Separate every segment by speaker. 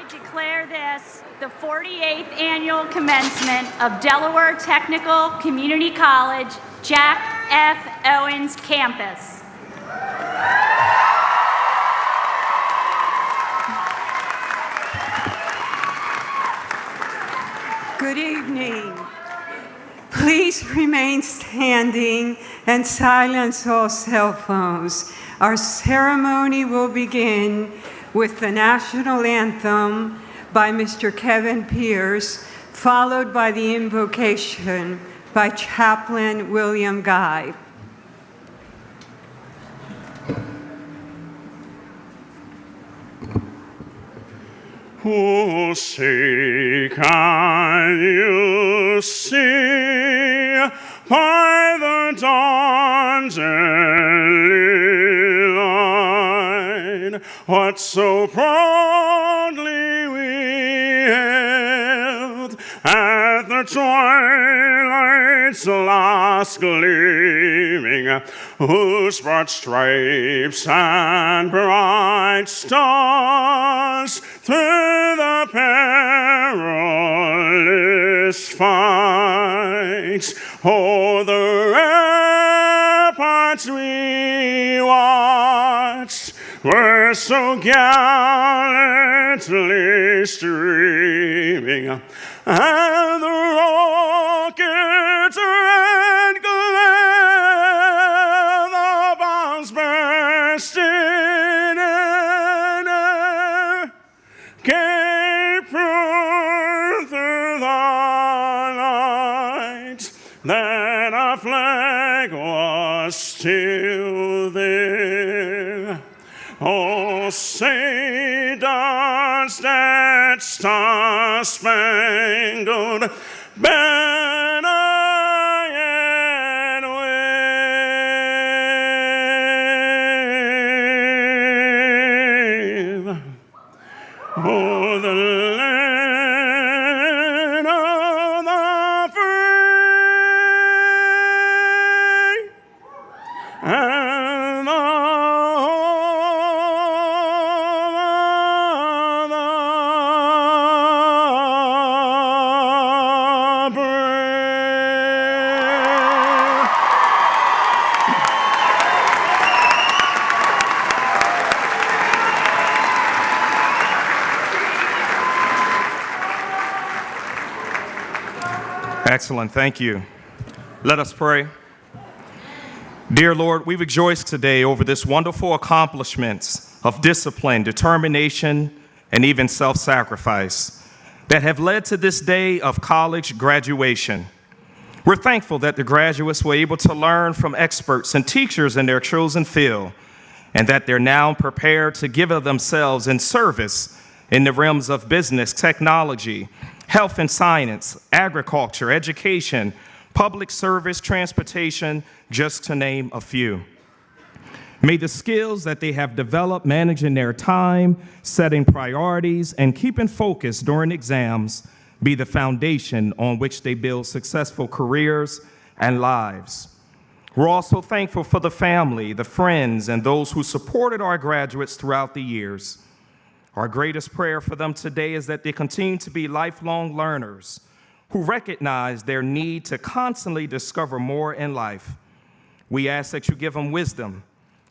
Speaker 1: declare this the 48th annual commencement of Delaware Technical Community College, Jack F. Owens campus.
Speaker 2: Good evening. Please remain standing and silence all cell phones. Our ceremony will begin with the national anthem by Mr. Kevin Pierce, followed by the invocation by Chaplain William Guy.
Speaker 3: Oh, say, can you see by the dawn's early light what so proudly we hailed at the twilight's last gleaming, whose broad stripes and bright stars through the perilous fight o'er the ramparts we watched were so gallantly streaming, and the rockets red glare, the bombs bursting in air, came through the night, that our flag was still there. Oh, say does that star-spangled banner yet wave o'er the land of the free and the
Speaker 4: Excellent, thank you. Let us pray. Dear Lord, we rejoice today over this wonderful accomplishments of discipline, determination, and even self-sacrifice that have led to this day of college graduation. We're thankful that the graduates were able to learn from experts and teachers in their chosen field, and that they're now prepared to give of themselves in service in the realms of business, technology, health and science, agriculture, education, public service, transportation, just to name a few. May the skills that they have developed managing their time, setting priorities, and keeping focus during exams be the foundation on which they build successful careers and lives. We're also thankful for the family, the friends, and those who supported our graduates throughout the years. Our greatest prayer for them today is that they continue to be lifelong learners who recognize their need to constantly discover more in life. We ask that you give them wisdom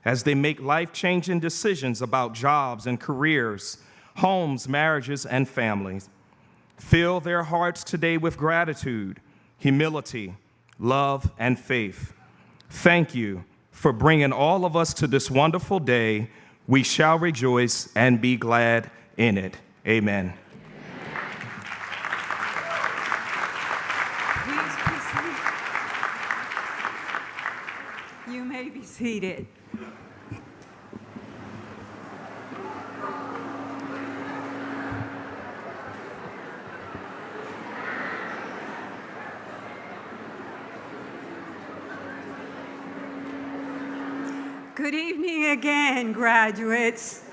Speaker 4: as they make life-changing decisions about jobs and careers, homes, marriages, and families. Fill their hearts today with gratitude, humility, love, and faith. Thank you for bringing all of us to this wonderful day. We shall rejoice and be glad in it. Amen.
Speaker 2: Please be seated. You may be seated. Good evening again, graduates,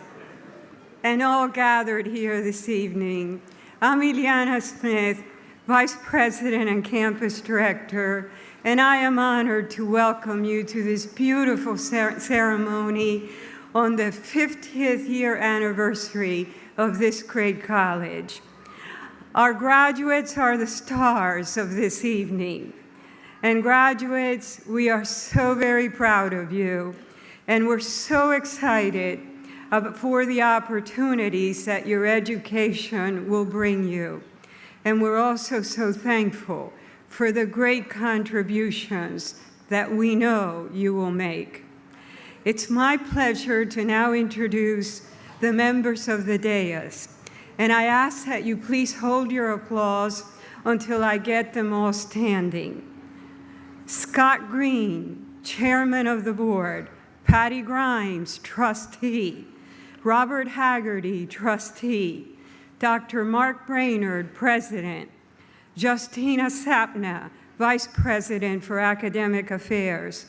Speaker 2: and all gathered here this evening. I'm Ileana Smith, Vice President and Campus Director, and I am honored to welcome you to this beautiful ceremony on the 50th year anniversary of this great college. Our graduates are the stars of this evening. And graduates, we are so very proud of you, and we're so excited for the opportunities that your education will bring you. And we're also so thankful for the great contributions that we know you will make. It's my pleasure to now introduce the members of the dais, and I ask that you please hold your applause until I get them all standing. Scott Green, Chairman of the Board, Patty Grimes, Trustee, Robert Haggerty, Trustee, Dr. Mark Brainerd, President, Justina Sapna, Vice President for Academic Affairs,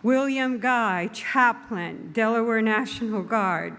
Speaker 2: William Guy, Chaplain, Delaware National Guard,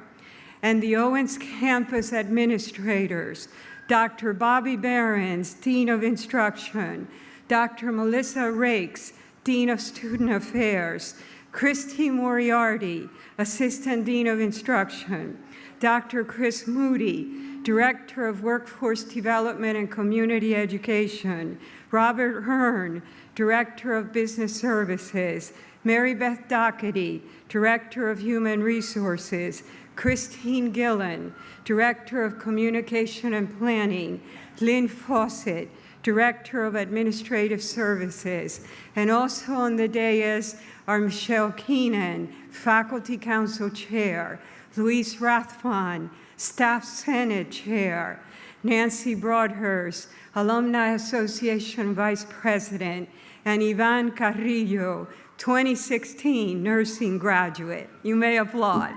Speaker 2: and the Owens campus administrators, Dr. Bobby Behrens, Dean of Instruction, Dr. Melissa Rakes, Dean of Student Affairs, Christy Moriarty, Assistant Dean of Instruction, Dr. Chris Moody, Director of Workforce Development and Community Education, Robert Hearn, Director of Business Services, Mary Beth Doherty, Director of Human Resources, Christine Gillen, Director of Communication and Planning, Lynn Fawcett, Director of Administrative Services, and also on the dais are Michelle Keenan, Faculty Council Chair, Luis Rathfon, Staff Senate Chair, Nancy Broadhurst, Alumni Association Vice President, and Ivan Carrillo, 2016 nursing graduate. You may applaud.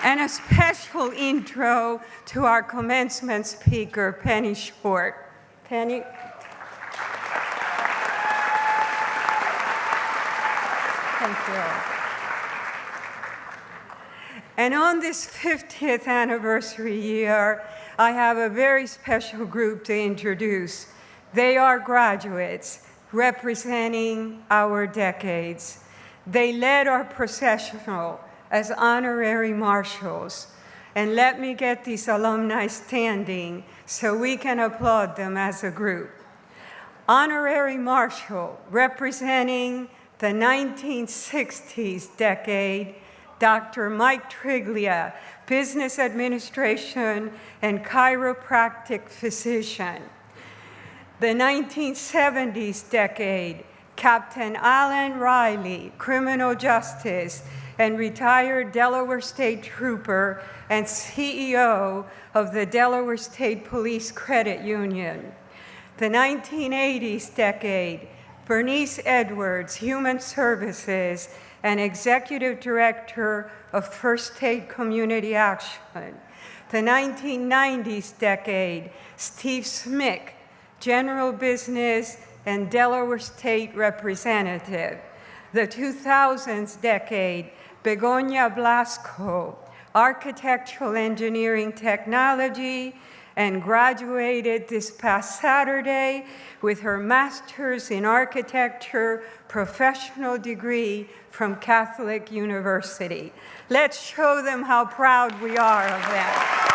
Speaker 2: And a special intro to our commencement speaker, Penny Short. Penny. Thank you. And on this 50th anniversary year, I have a very special group to introduce. They are graduates representing our decades. They led our processional as honorary marshals. And let me get these alumni standing so we can applaud them as a group. Honorary Marshal representing the 1960s decade, Dr. Mike Triglia, Business Administration and Chiropractic Physician. The 1970s decade, Captain Alan Riley, Criminal Justice, and retired Delaware State Trooper and CEO of the Delaware State Police Credit Union. The 1980s decade, Bernice Edwards, Human Services, and Executive Director of First State Community Action. The 1990s decade, Steve Smick, General Business and Delaware State Representative. The 2000s decade, Begonia Blasco, Architectural Engineering Technology, and graduated this past Saturday with her Master's in Architecture professional degree from Catholic University. Let's show them how proud we are of them.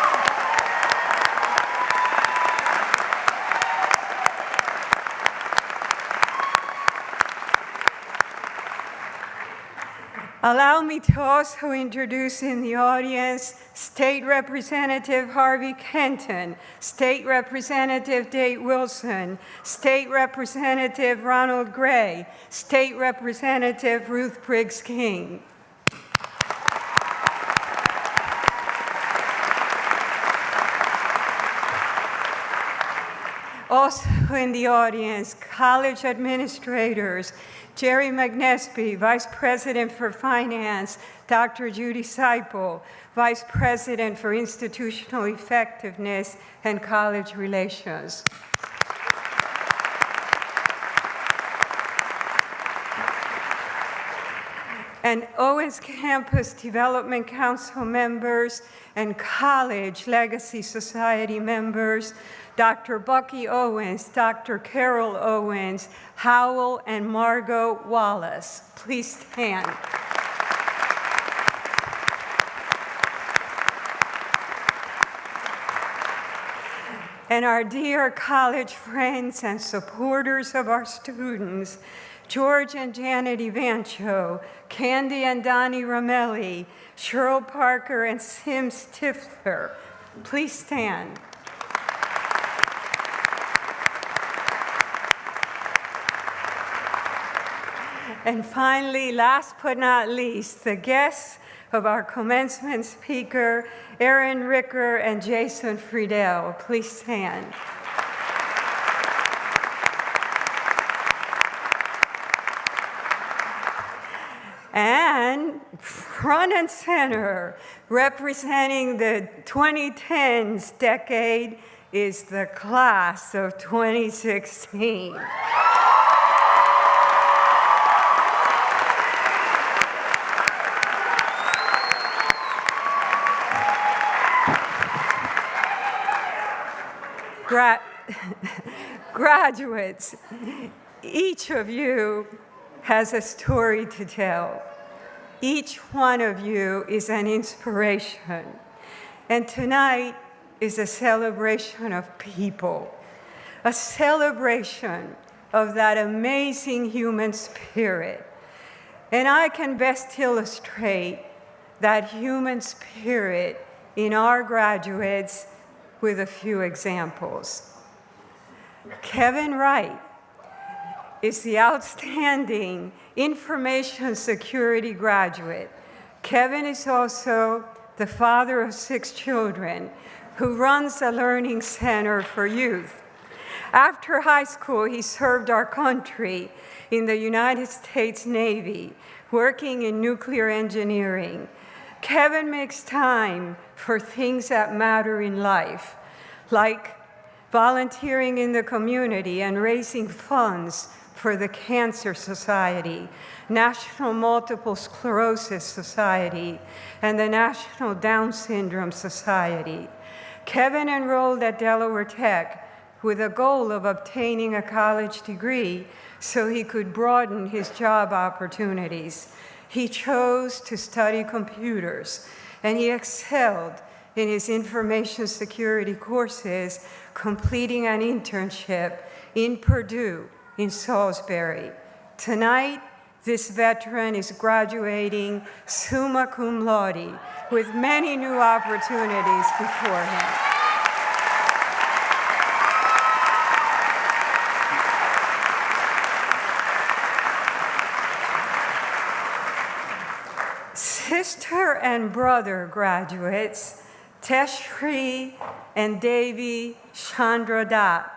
Speaker 2: Allow me to also introduce in the audience State Representative Harvey Kenton, State Representative Date Wilson, State Representative Ronald Gray, State Representative Ruth Briggs King. Also in the audience, college administrators, Jerry McNesby, Vice President for Finance, Dr. Judy Seipel, Vice President for Institutional Effectiveness and College Relations. and Owens Campus Development Council members and College Legacy Society members, Dr. Bucky Owens, Dr. Carol Owens, Howell and Margot Wallace. Please stand. And our dear college friends and supporters of our students, George and Janet Evancho, Candy and Donnie Ramelli, Cheryl Parker and Sim Stifler. Please stand. And finally, last but not least, the guests of our commencement speaker, Aaron Ricker and Jason Friedel. Please stand. And front and center, representing the 2010s decade, is the class of 2016. Graduates, each of you has a story to tell. Each one of you is an inspiration. And tonight is a celebration of people, a celebration of that amazing human spirit. And I can best illustrate that human spirit in our graduates with a few examples. Kevin Wright is the outstanding information security graduate. Kevin is also the father of 6 children who runs a learning center for youth. After high school, he served our country in the United States Navy, working in nuclear engineering. Kevin makes time for things that matter in life, like volunteering in the community and raising funds for the Cancer Society, National Multiple Sclerosis Society, and the National Down Syndrome Society. Kevin enrolled at Delaware Tech with a goal of obtaining a college degree so he could broaden his job opportunities. He chose to study computers, and he excelled in his information security courses, completing an internship in Purdue in Salisbury. Tonight, this veteran is graduating summa cum laude with many new opportunities before him. Sister and brother graduates, Teshri and Devi Chandra Dutt,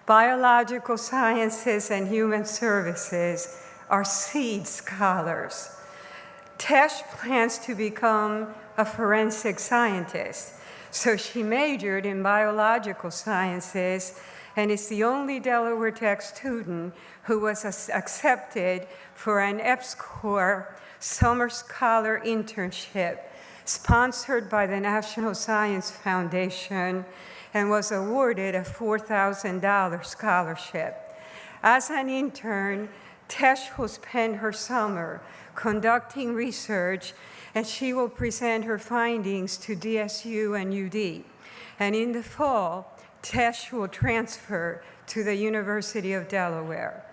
Speaker 2: Biological Sciences and Human Services, are SEED scholars. Tesh plans to become a forensic scientist, so she majored in biological sciences and is the only Delaware Tech student who was accepted for an EPSCoR Summer Scholar Internship sponsored by the National Science Foundation and was awarded a $4,000 scholarship. As an intern, Tesh will spend her summer conducting research, and she will present her findings to DSU and UD. And in the fall, Tesh will transfer to the University of Delaware.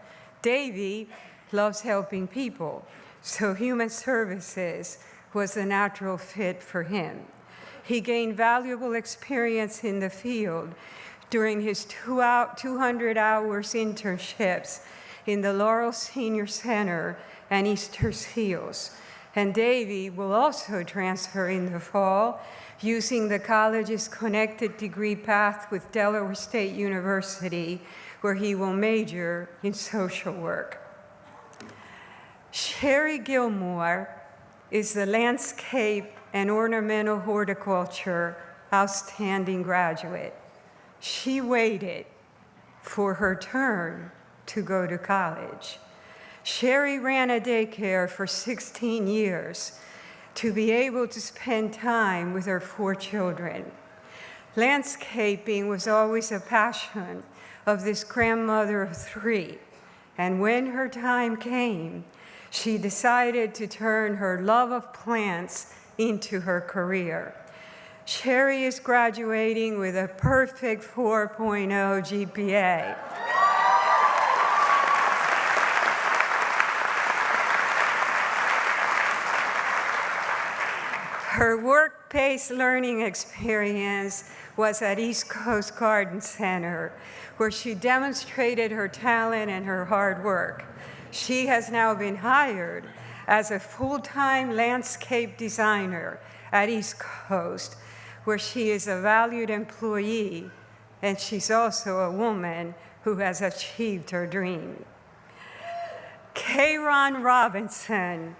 Speaker 2: Davy loves helping people, so human services was a natural fit for him. He gained valuable experience in the field during his 200 hours internships in the Laurel Senior Center and Easter Seals. And Davy will also transfer in the fall using the college's connected degree path with Delaware State University, where he will major in social work. Sherry Gilmore is the landscape and ornamental horticulture outstanding graduate. She waited for her turn to go to college. Sherry ran a daycare for 16 years to be able to spend time with her 4 children. Landscaping was always a passion of this grandmother of 3, and when her time came, she decided to turn her love of plants into her career. Sherry is graduating with a perfect 4.0 GPA. Her work-based learning experience was at East Coast Garden Center, where she demonstrated her talent and her hard work. She has now been hired as a full-time landscape designer at East Coast, where she is a valued employee, and she's also a woman who has achieved her dream. Kayron Robinson,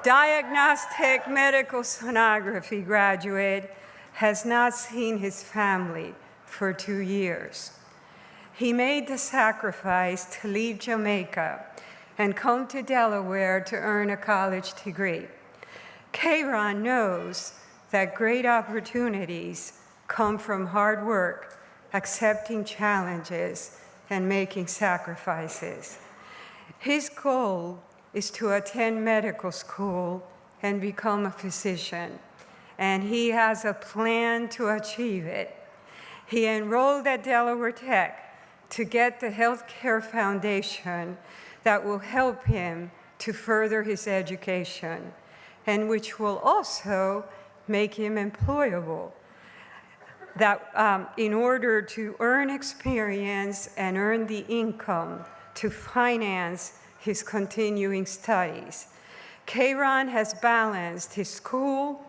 Speaker 2: diagnostic medical sonography graduate, has not seen his family for 2 years. He made the sacrifice to leave Jamaica and come to Delaware to earn a college degree. Kayron knows that great opportunities come from hard work, accepting challenges, and making sacrifices. His goal is to attend medical school and become a physician, and he has a plan to achieve it. He enrolled at Delaware Tech to get the healthcare foundation that will help him to further his education, and which will also make him employable, in order to earn experience and earn the income to finance his continuing studies. Kayron has balanced his school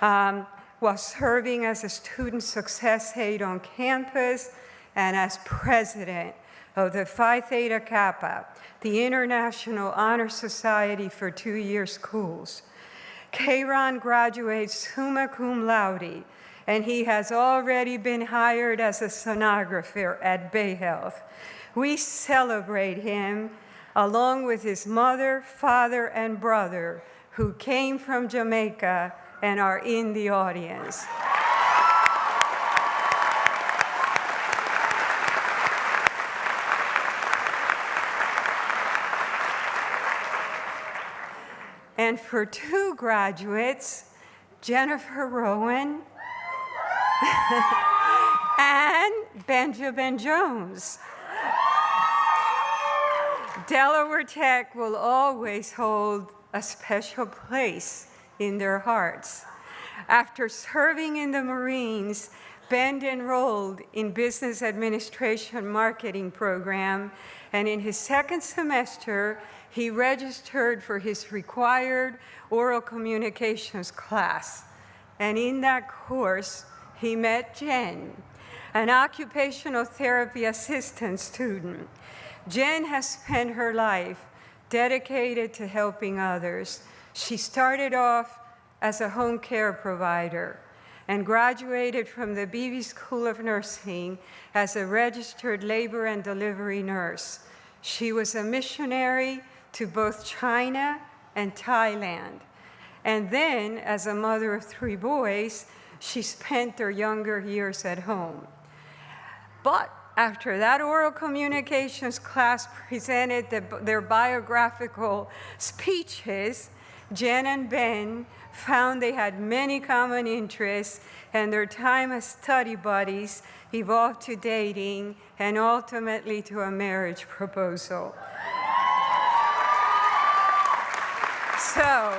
Speaker 2: while serving as a student success aide on campus and as president of the Phi Theta Kappa, the International Honor Society for 2-year schools. Kayron graduates summa cum laude, and he has already been hired as a sonographer at Bay Health. We celebrate him along with his mother, father, and brother, who came from Jamaica and are in the audience. And for 2 graduates, Jennifer Rowan and Benjamin Jones. Delaware Tech will always hold a special place in their hearts. After serving in the Marines, Ben enrolled in Business Administration Marketing program, and in his 2nd semester, he registered for his required oral communications class. And in that course, he met Jen, an occupational therapy assistant student. Jen has spent her life dedicated to helping others. She started off as a home care provider and graduated from the Beebe School of Nursing as a registered labor and delivery nurse. She was a missionary to both China and Thailand. And then, as a mother of 3 boys, she spent their younger years at home. But after that oral communications class presented their biographical speeches, Jen and Ben found they had many common interests, and their time as study buddies evolved to dating and ultimately to a marriage proposal. So,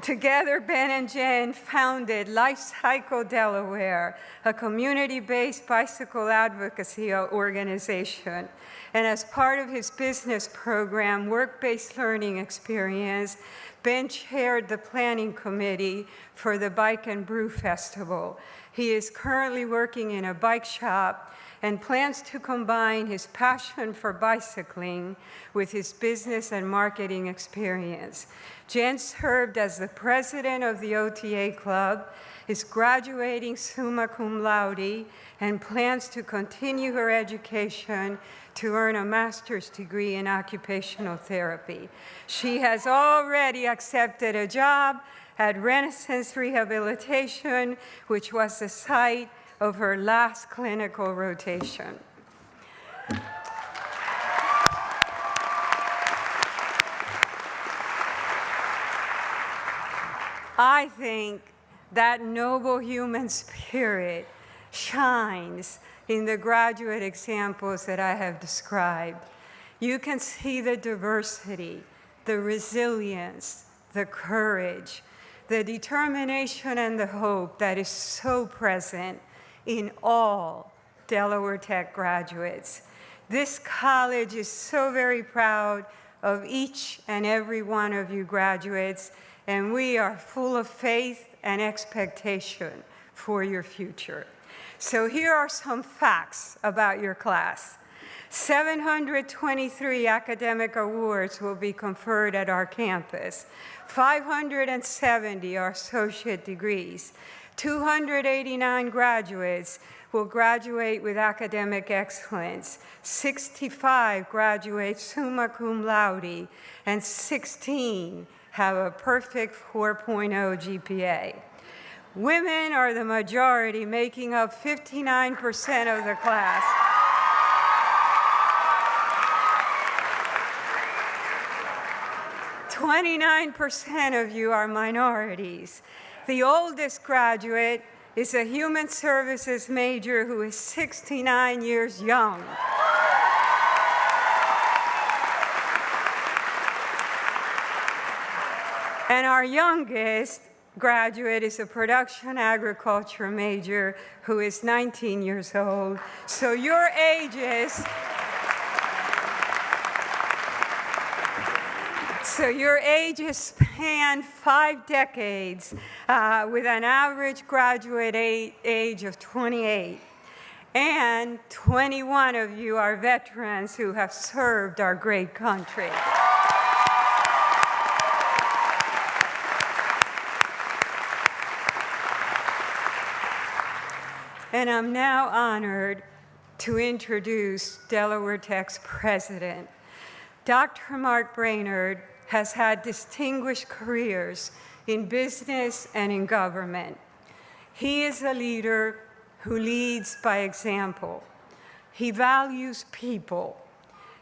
Speaker 2: Together, Ben and Jen founded Life Cycle Delaware, a community-based bicycle advocacy organization. And as part of his business program, Work-Based Learning Experience, Ben chaired the planning committee for the Bike and Brew Festival. He is currently working in a bike shop and plans to combine his passion for bicycling with his business and marketing experience. Jen served as the president of the OTA Club, is graduating summa cum laude, and plans to continue her education to earn a master's degree in occupational therapy. She has already accepted a job at Renaissance Rehabilitation, which was the site of her last clinical rotation. I think that noble human spirit shines in the graduate examples that I have described. You can see the diversity, the resilience, the courage, the determination and the hope that is so present in all Delaware Tech graduates. This college is so very proud of each and every one of you graduates, and we are full of faith and expectation for your future. So here are some facts about your class. 723 academic awards will be conferred at our campus. 570 are associate degrees. 289 graduates will graduate with academic excellence. 65 graduate summa cum laude, and 16 have a perfect 4.0 GPA. Women are the majority, making up 59% of the class. "29% of you are minorities. The oldest graduate is a human services major who is 69 years young. And our youngest graduate is a production agriculture major who is 19 years old. So your ages span 5 decades with an average graduate age of 28. And 21 of you are veterans who have served our great country. And I'm now honored to introduce Delaware Tech's president. Dr. Mark Brainerd has had distinguished careers in business and in government. He is a leader who leads by example. He values people,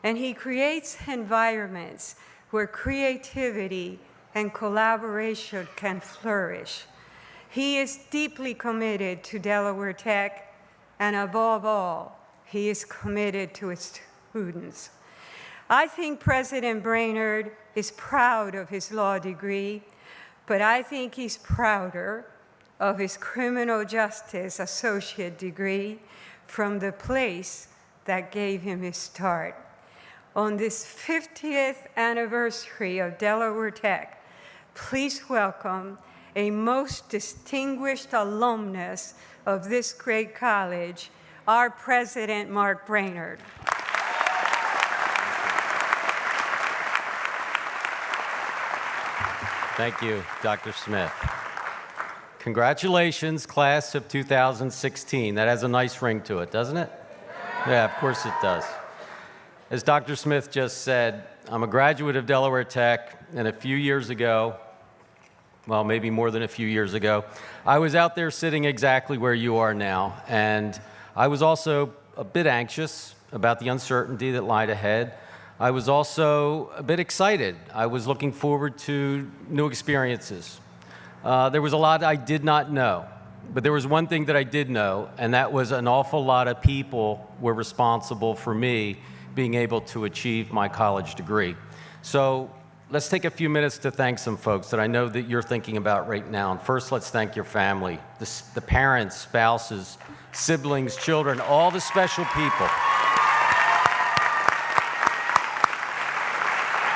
Speaker 2: and he creates environments where creativity and collaboration can flourish. He is deeply committed to Delaware Tech, and above all, he is committed to its students. I think President Brainerd is proud of his law degree, but I think he's prouder of his criminal justice associate degree from the place that gave him his start. On this 50th anniversary of Delaware Tech, please welcome a most distinguished alumnus of this great college, our president, Mark Brainerd.
Speaker 5: Thank you, Dr. Smith. Congratulations, class of 2016. That has a nice ring to it, doesn't it? Yeah, of course it does. As Dr. Smith just said, I'm a graduate of Delaware Tech, and a few years ago, well, maybe more than a few years ago, I was out there sitting exactly where you are now, and I was also a bit anxious about the uncertainty that lied ahead. I was also a bit excited. I was looking forward to new experiences. There was a lot I did not know, but there was one thing that I did know, and that was an awful lot of people were responsible for me being able to achieve my college degree. So let's take a few minutes to thank some folks that I know that you're thinking about right now. And first, let's thank your family, the parents, spouses, siblings, children, all the special people.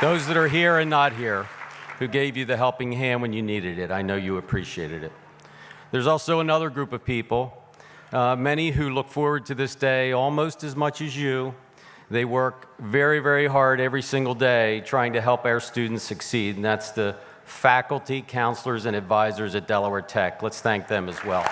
Speaker 5: Those that are here and not here, who gave you the helping hand when you needed it. I know you appreciated it. There's also another group of people Many who look forward to this day almost as much as you. They work very, very hard every single day trying to help our students succeed, and that's the faculty, counselors, and advisors at Delaware Tech. Let's thank them as well.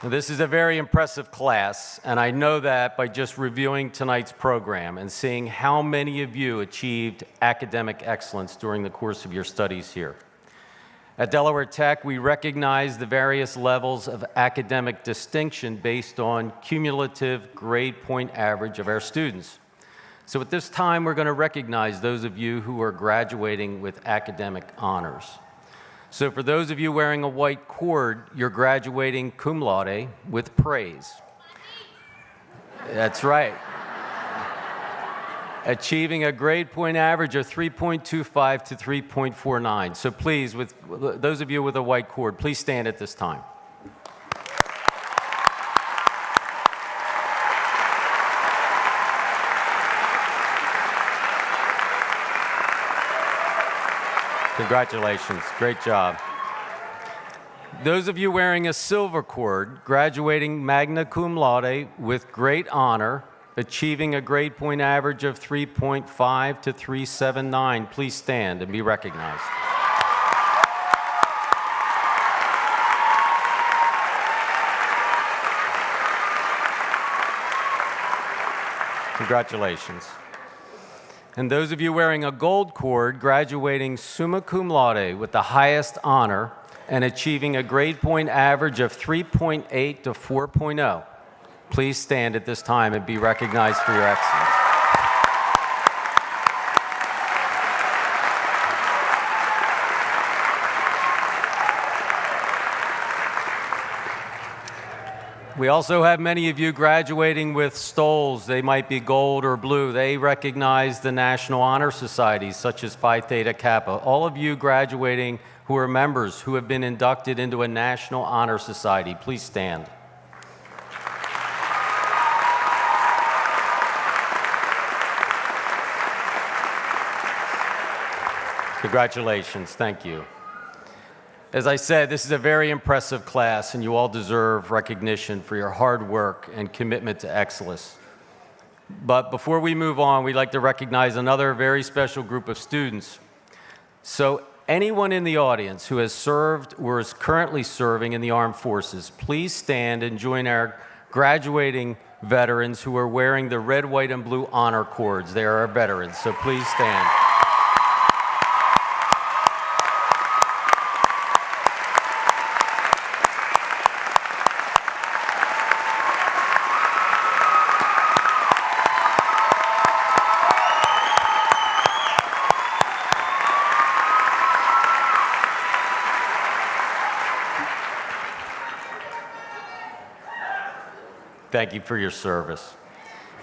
Speaker 5: This is a very impressive class, and I know that by just reviewing tonight's program and seeing how many of you achieved academic excellence during the course of your studies here. At Delaware Tech, we recognize the various levels of academic distinction based on cumulative grade point average of our students. So at this time, we're going to recognize those of you who are graduating with academic honors. So for those of you wearing a white cord, you're graduating cum laude with praise. That's right. Achieving a grade point average of 3.25 to 3.49. So please, with those of you with a white cord, please stand at this time. Congratulations, great job. Those of you wearing a silver cord, graduating magna cum laude with great honor, achieving a grade point average of 3.5 to 379, please stand and be recognized. Congratulations. And those of you wearing a gold cord, graduating summa cum laude with the highest honor and achieving a grade point average of 3.8 to 4.0, please stand at this time and be recognized for your excellence. We also have many of you graduating with stoles. They might be gold or blue. They recognize the National Honor Societies, such as Phi Theta Kappa. All of you graduating who are members who have been inducted into a National Honor Society, please stand. Congratulations, thank you. As I said, this is a very impressive class, and you all deserve recognition for your hard work and commitment to excellence. But before we move on, we'd like to recognize another very special group of students. So anyone in the audience who has served or is currently serving in the armed forces, please stand and join our graduating veterans who are wearing the red, white, and blue honor cords. They are our veterans, so please stand. Thank you for your service.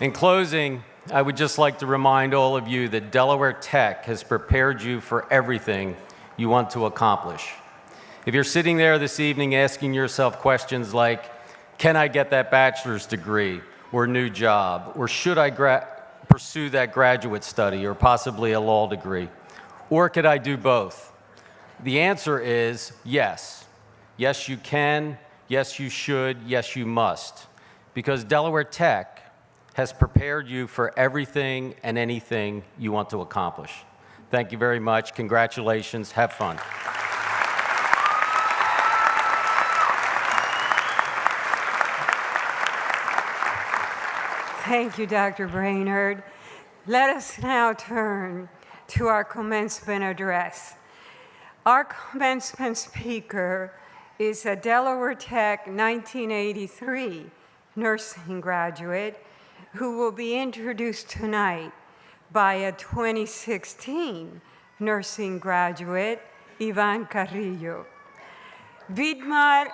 Speaker 5: In closing, I would just like to remind all of you that Delaware Tech has prepared you for everything you want to accomplish. If you're sitting there this evening asking yourself questions like, can I get that bachelor's degree or new job? Or should I pursue that graduate study or possibly a law degree? Or could I do both? The answer is yes. Yes, you can. Yes, you should. Yes, you must. Because Delaware Tech has prepared you for everything and anything you want to accomplish. Thank you very much. Congratulations. Have fun.
Speaker 2: Thank you, Dr. Brainerd. Let us now turn to our commencement address. Our commencement speaker is a Delaware Tech 1983 nursing graduate who will be introduced tonight by a 2016 nursing graduate, Ivan Carrillo. Vidmar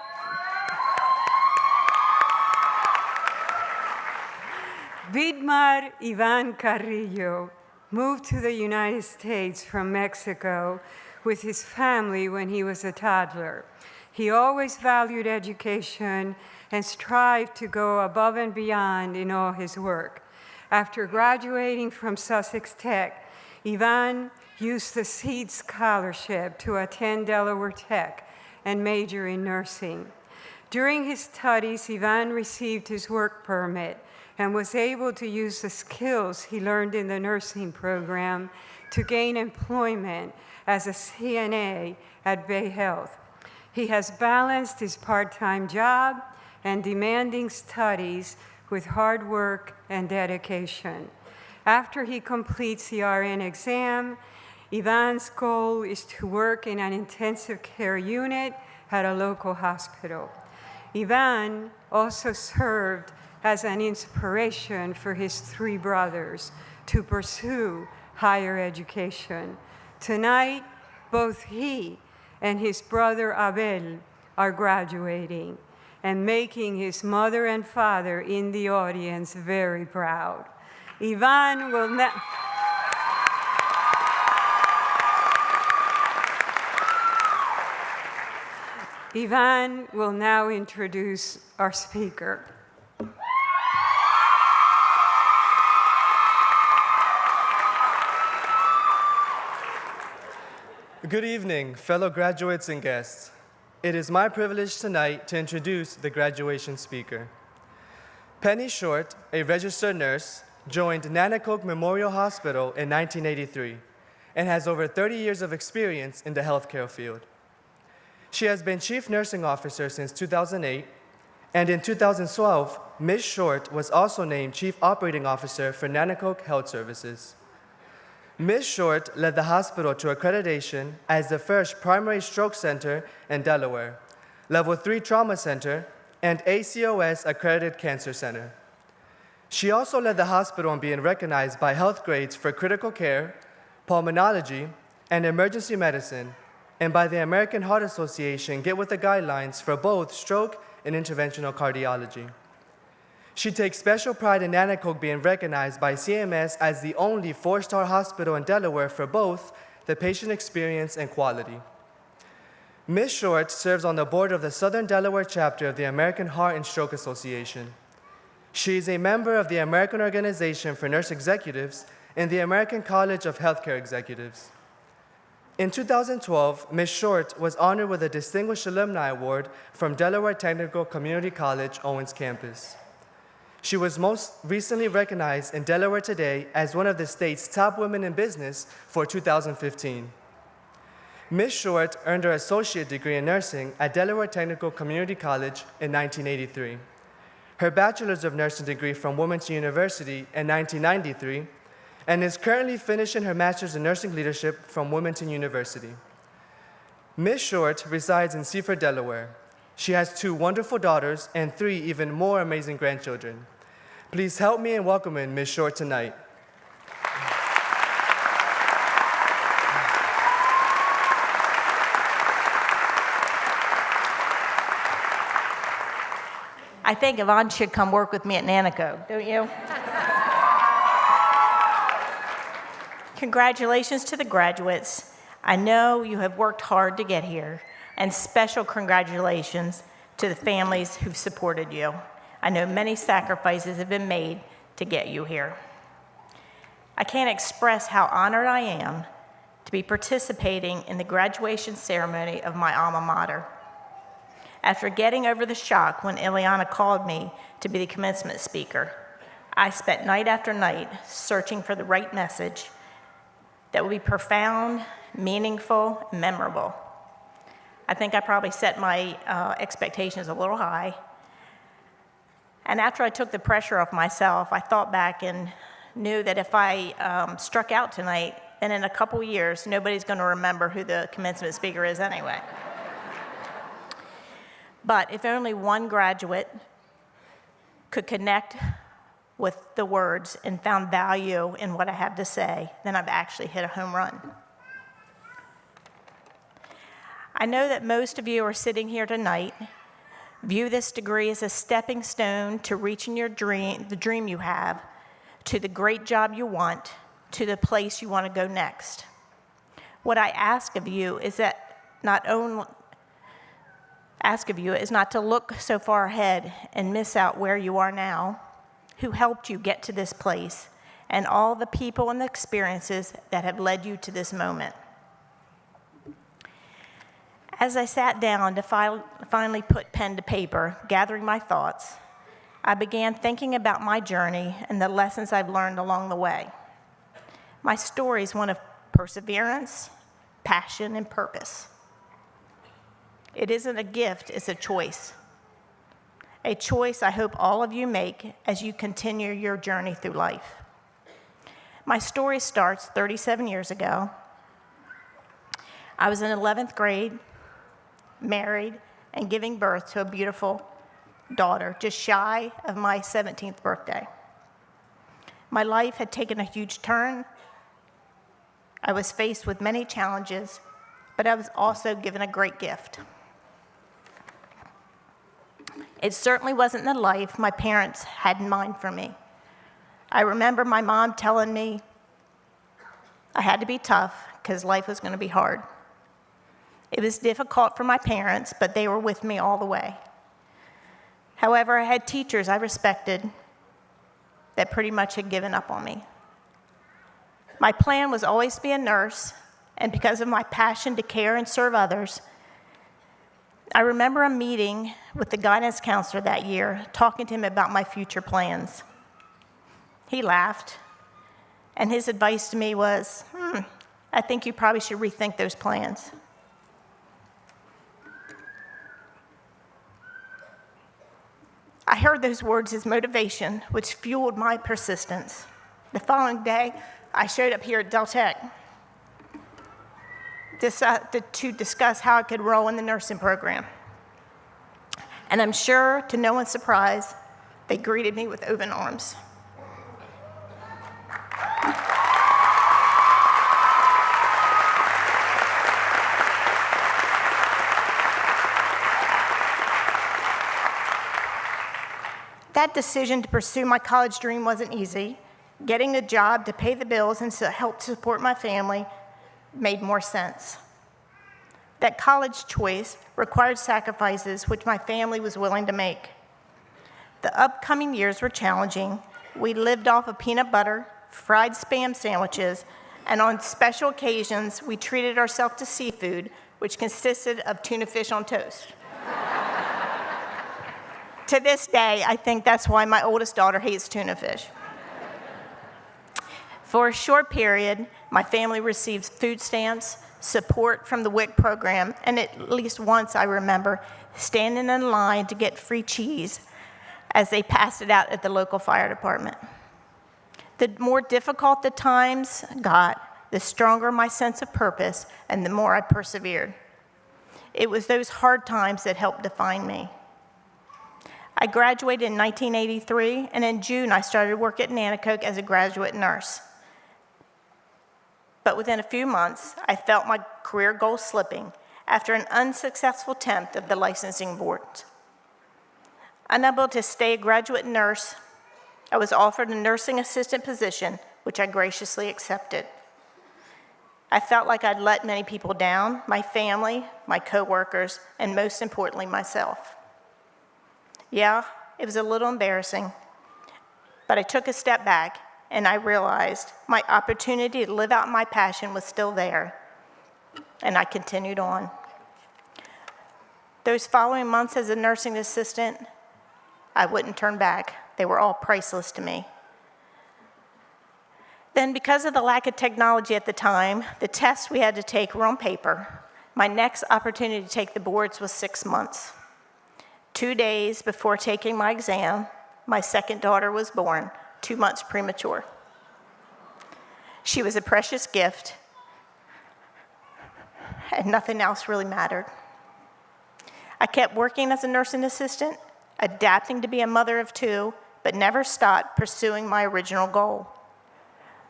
Speaker 2: Ivan Carrillo moved to the United States from Mexico with his family when he was a toddler. He always valued education and strived to go above and beyond in all his work. After graduating from Sussex Tech, Ivan used the Seed Scholarship to attend Delaware Tech and major in nursing. During his studies, Ivan received his work permit and was able to use the skills he learned in the nursing program to gain employment as a CNA at Bay Health. He has balanced his part-time job and demanding studies with hard work and dedication. After he completes the RN exam, Ivan's goal is to work in an intensive care unit at a local hospital. Ivan also served as an inspiration for his 3 brothers to pursue higher education. Tonight, both he and his brother Abel are graduating and making his mother and father in the audience very proud. Ivan will now... Ivan will now introduce our speaker.
Speaker 6: Good evening, fellow graduates and guests. It is my privilege tonight to introduce the graduation speaker. Penny Short, a registered nurse, joined Nanticoke Memorial Hospital in 1983 and has over 30 years of experience in the healthcare field. She has been Chief Nursing Officer since 2008, and in 2012, Ms. Short was also named Chief Operating Officer for Nanticoke Health Services. Ms. Short led the hospital to accreditation as the first primary stroke center in Delaware, Level 3 trauma center, and ACOS accredited cancer center. She also led the hospital in being recognized by health grades for critical care, pulmonology, and emergency medicine, and by the American Heart Association Get With The Guidelines for both stroke and interventional cardiology. She takes special pride in Nanticoke being recognized by CMS as the only 4-star hospital in Delaware for both the patient experience and quality. Ms. Short serves on the board of the Southern Delaware chapter of the American Heart and Stroke Association. She is a member of the American Organization for Nurse Executives and the American College of Healthcare Executives. In 2012, Ms. Short was honored with a Distinguished Alumni Award from Delaware Technical Community College, Owens campus. She was most recently recognized in Delaware Today as one of the state's top women in business for 2015. Ms. Short earned her associate degree in nursing at Delaware Technical Community College in 1983, her bachelor's of nursing degree from Wilmington University in 1993, and is currently finishing her master's in nursing leadership from Wilmington University. Ms. Short resides in Seaford, Delaware. She has 2 wonderful daughters and 3 even more amazing grandchildren. Please help me in welcoming Ms. Short tonight.
Speaker 7: I think Yvonne should come work with me at Nanticoke, don't you? Congratulations to the graduates. I know you have worked hard to get here, and special congratulations to the families who've supported you. I know many sacrifices have been made to get you here. I can't express how honored I am to be participating in the graduation ceremony of my alma mater. After getting over the shock when Ileana called me to be the commencement speaker, I spent night after night searching for the right message that would be profound, meaningful, and memorable. I think I probably set my expectations a little high. And after I took the pressure off myself, I thought back and knew that if I struck out tonight, then in a couple years, nobody's going to remember who the commencement speaker is anyway. But if only one graduate could connect with the words and found value in what I have to say, then I've actually hit a home run. I know that most of you are sitting here tonight, view this degree as a stepping stone to reaching your dream, the dream you have, to the great job you want, to the place you want to go next. What I ask of you is not to look so far ahead and miss out where you are now, who helped you get to this place, and all the people and the experiences that have led you to this moment. As I sat down to finally put pen to paper, gathering my thoughts, I began thinking about my journey and the lessons I've learned along the way. My story is one of perseverance, passion, and purpose. It isn't a gift, it's a choice. A choice I hope all of you make as you continue your journey through life. My story starts 37 years ago. I was in 11th grade, married, and giving birth to a beautiful daughter, just shy of my 17th birthday. My life had taken a huge turn. I was faced with many challenges, but I was also given a great gift. It certainly wasn't the life my parents had in mind for me. I remember my mom telling me I had to be tough because life was going to be hard. It was difficult for my parents, but they were with me all the way. However, I had teachers I respected that pretty much had given up on me. My plan was always to be a nurse, and because of my passion to care and serve others, I remember a meeting with the guidance counselor that year, talking to him about my future plans. He laughed, and his advice to me was, I think you probably should rethink those plans. I heard those words as motivation, which fueled my persistence. The following day, I showed up here at Del Tech to discuss how I could enroll in the nursing program. And I'm sure, to no one's surprise, they greeted me with open arms. That decision to pursue my college dream wasn't easy. Getting a job to pay the bills and to help support my family made more sense. That college choice required sacrifices which my family was willing to make. The upcoming years were challenging. We lived off of peanut butter, fried Spam sandwiches, and on special occasions, we treated ourselves to seafood, which consisted of tuna fish on toast. To this day, I think that's why my oldest daughter hates tuna fish. For a short period, my family received food stamps, support from the WIC program, and at least once I remember standing in line to get free cheese as they passed it out at the local fire department. The more difficult the times got, the stronger my sense of purpose and the more I persevered. It was those hard times that helped define me. I graduated in 1983, and in June I started work at Nanticoke as a graduate nurse. But within a few months, I felt my career goals slipping after an unsuccessful attempt of the licensing board. Unable to stay a graduate nurse, I was offered a nursing assistant position, which I graciously accepted. I felt like I'd let many people down, my family, my coworkers, and most importantly, myself. Yeah, it was a little embarrassing, but I took a step back and I realized my opportunity to live out my passion was still there, and I continued on. Those following months as a nursing assistant, I wouldn't turn back. They were all priceless to me. Then, because of the lack of technology at the time, the tests we had to take were on paper. My next opportunity to take the boards was 6 months. 2 days before taking my exam, my second daughter was born, 2 months premature. She was a precious gift, and nothing else really mattered. I kept working as a nursing assistant, adapting to be a mother of 2, but never stopped pursuing my original goal.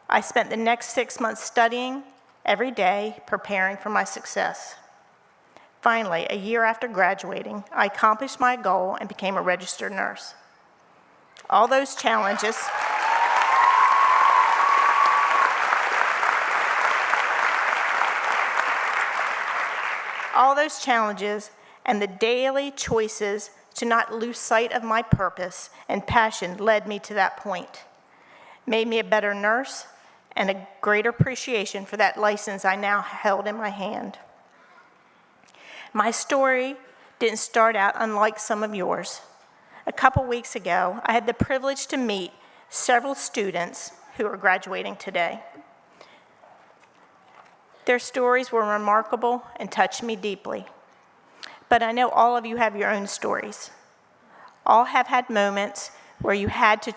Speaker 7: I spent the next 6 months studying every day, preparing for my success. Finally, a year after graduating, I accomplished my goal and became a registered nurse. All those challenges and the daily choices to not lose sight of my purpose and passion led me to that point. made me a better nurse, and a greater appreciation for that license I now held in my hand. My story didn't start out unlike some of yours. A couple weeks ago, I had the privilege to meet several students who are graduating today. Their stories were remarkable and touched me deeply. But I know all of you have your own stories. All have had moments where you had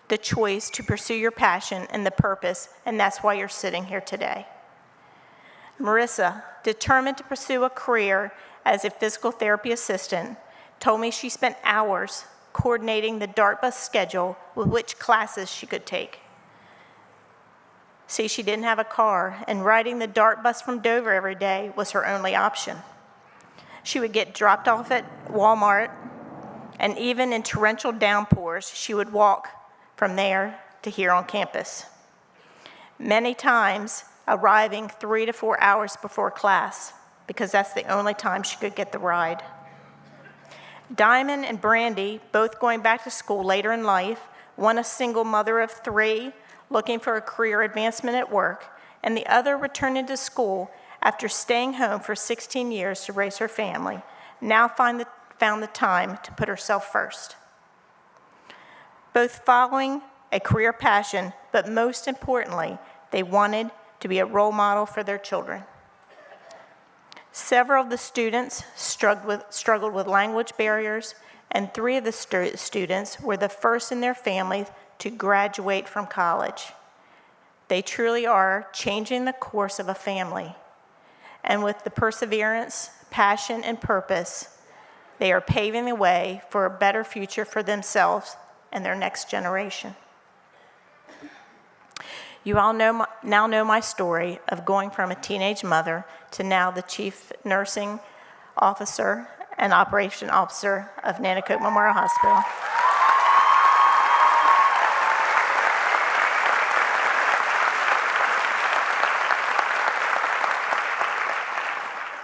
Speaker 7: the choice to pursue your passion and the purpose, and that's why you're sitting here today. Marissa, determined to pursue a career as a physical therapy assistant, told me she spent hours coordinating the DART bus schedule with which classes she could take. See, she didn't have a car, and riding the DART bus from Dover every day was her only option. She would get dropped off at Walmart, and even in torrential downpours, she would walk from there to here on campus. Many times, arriving 3 to 4 hours before class, because that's the only time she could get the ride. Diamond and Brandy, both going back to school later in life, one a single mother of 3, looking for a career advancement at work, and the other returning to school after staying home for 16 years to raise her family, now found the time to put herself first. Both following a career passion, but most importantly, they wanted to be a role model for their children. Several of the students struggled with language barriers, and 3 of the students were the first in their families to graduate from college. They truly are changing the course of a family. And with the perseverance, passion, and purpose, they are paving the way for a better future for themselves and their next generation. You all now know my story of going from a teenage mother to now the Chief Nursing Officer and Operation Officer of Nanticoke Memorial Hospital.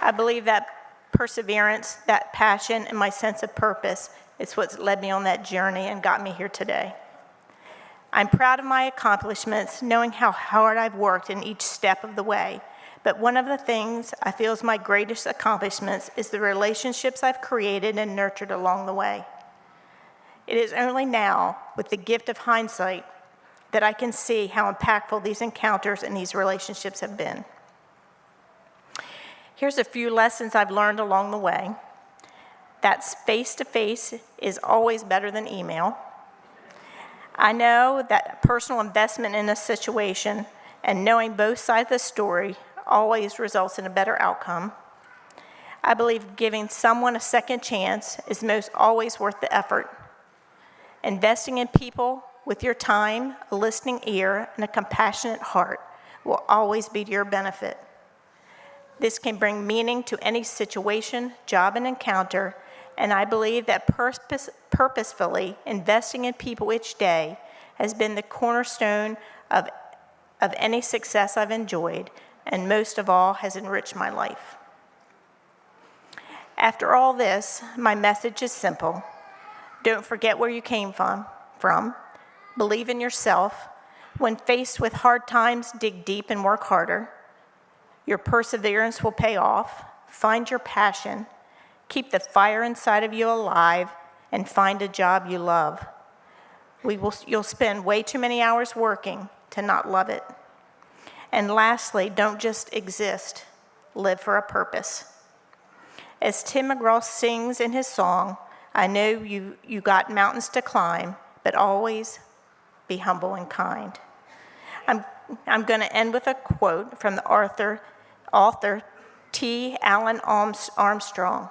Speaker 7: I believe that perseverance, that passion, and my sense of purpose is what's led me on that journey and got me here today. I'm proud of my accomplishments, knowing how hard I've worked in each step of the way. But one of the things I feel is my greatest accomplishments is the relationships I've created and nurtured along the way. It is only now, with the gift of hindsight, that I can see how impactful these encounters and these relationships have been. Here's a few lessons I've learned along the way. That's face-to-face is always better than email. I know that personal investment in a situation and knowing both sides of the story always results in a better outcome. I believe giving someone a second chance is most always worth the effort. Investing in people with your time, a listening ear, and a compassionate heart will always be to your benefit. This can bring meaning to any situation, job, and encounter, and I believe that purposefully investing in people each day has been the cornerstone of any success I've enjoyed, and most of all has enriched my life. After all this, my message is simple. Don't forget where you came from. Believe in yourself. When faced with hard times, dig deep and work harder. Your perseverance will pay off. Find your passion. Keep the fire inside of you alive, and find a job you love. You'll spend way too many hours working to not love it. And lastly, don't just exist. Live for a purpose. As Tim McGraw sings in his song, I know you got mountains to climb, but always be humble and kind. I'm going to end with a quote from the author T. Allen Armstrong.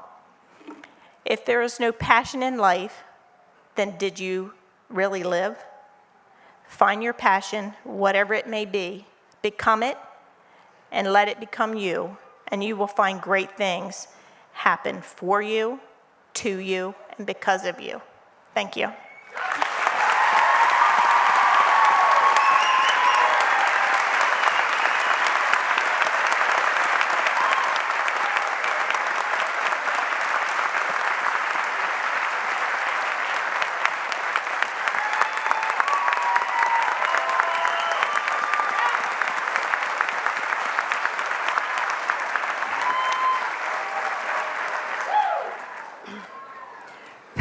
Speaker 7: If there is no passion in life, then did you really live? Find your passion, whatever it may be, become it, and let it become you, and you will find great things happen for you, to you, and because of you. Thank you.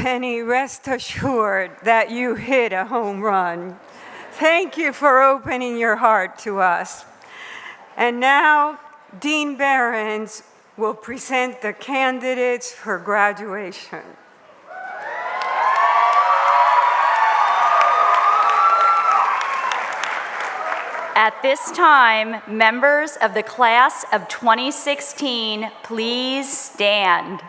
Speaker 2: Penny, rest assured that you hit a home run. Thank you for opening your heart to us. And now, Dean Behrens will present the candidates for graduation.
Speaker 1: At this time, members of the class of 2016, please stand.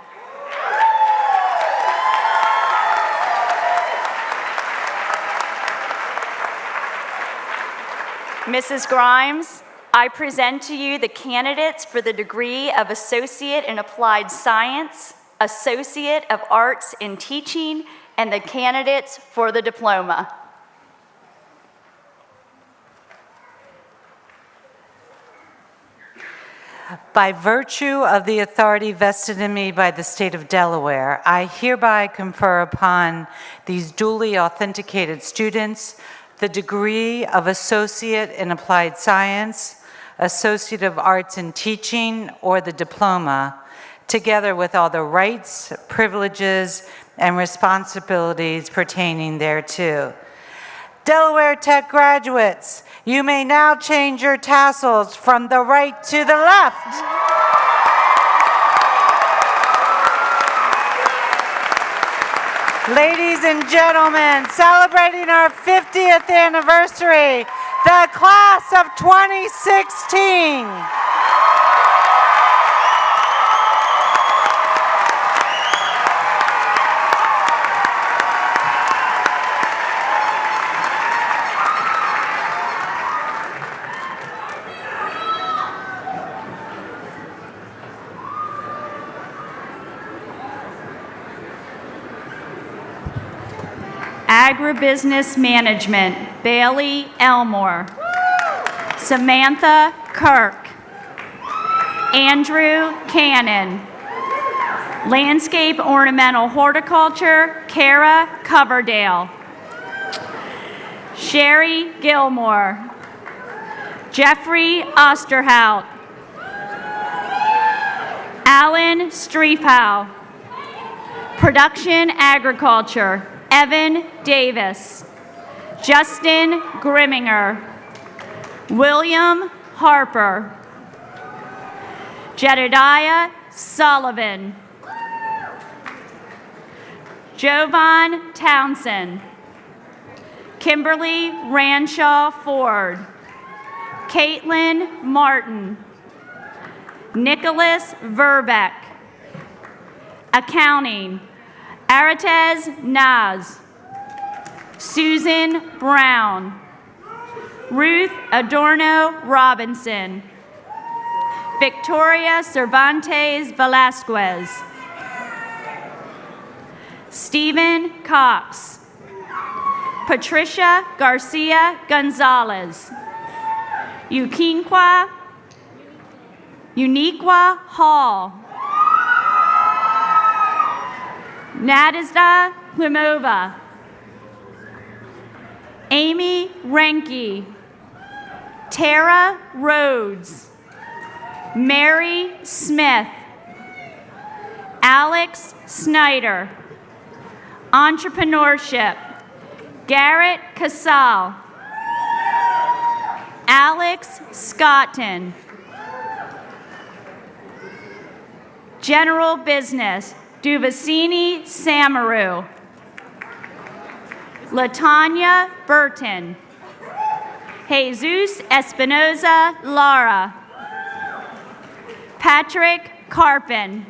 Speaker 1: Mrs. Grimes, I present to you the candidates for the degree of Associate in Applied Science, Associate of Arts in Teaching, and the candidates for the diploma.
Speaker 8: By virtue of the authority vested in me by the state of Delaware, I hereby confer upon these duly authenticated students the degree of Associate in Applied Science, Associate of Arts in Teaching, or the diploma, together with all the rights, privileges, and responsibilities pertaining thereto. Delaware Tech graduates, you may now change your tassels from the right to the left. Ladies and gentlemen, celebrating our 50th anniversary, the class of 2016.
Speaker 1: Agribusiness Management, Bailey Elmore. Samantha Kirk. Andrew Cannon. Landscape Ornamental Horticulture, Kara Coverdale. Sherry Gilmore. Jeffrey Osterhout. Alan Streefhow. Production Agriculture, Evan Davis. Justin Grimminger. William Harper. Jedediah Sullivan. Jovan Townsend. Kimberly Ranshaw Ford. Caitlin Martin. Nicholas Verbeck. Accounting, Aratez Naz. Susan Brown. Ruth Adorno Robinson. Victoria Cervantes Velasquez. Stephen Cox. Patricia Garcia Gonzalez. Uniqua Hall. Nadezhda Klimova. Amy Renke. Tara Rhodes. Mary Smith. Alex Snyder. Entrepreneurship, Garrett Casal. Alex Scotton. General Business, Duvasini Samaru. Latanya Burton. Jesus Espinoza Lara. Patrick Carpin.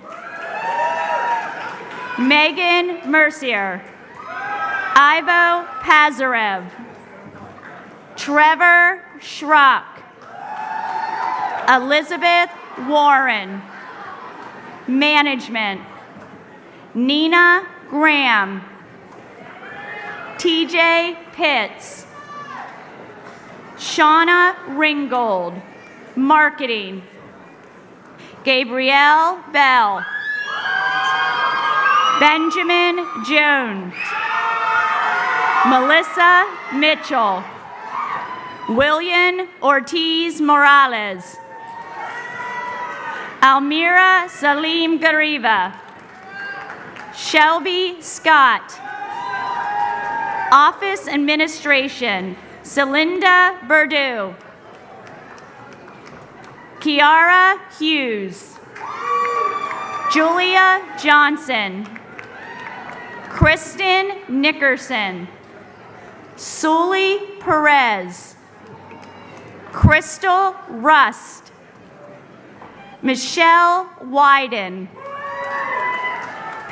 Speaker 1: Megan Mercier. Ivo Pazarev. Trevor Schrock. Elizabeth Warren. Management, Nina Graham. TJ Pitts. Shauna Ringgold. Marketing, Gabrielle Bell. Benjamin Jones. Melissa Mitchell. William Ortiz Morales. Almira Salim Gariva. Shelby Scott. Office Administration, Celinda Burdew. Kiara Hughes. Julia Johnson. Kristen Nickerson. Sully Perez. Crystal Rust. Michelle Wyden.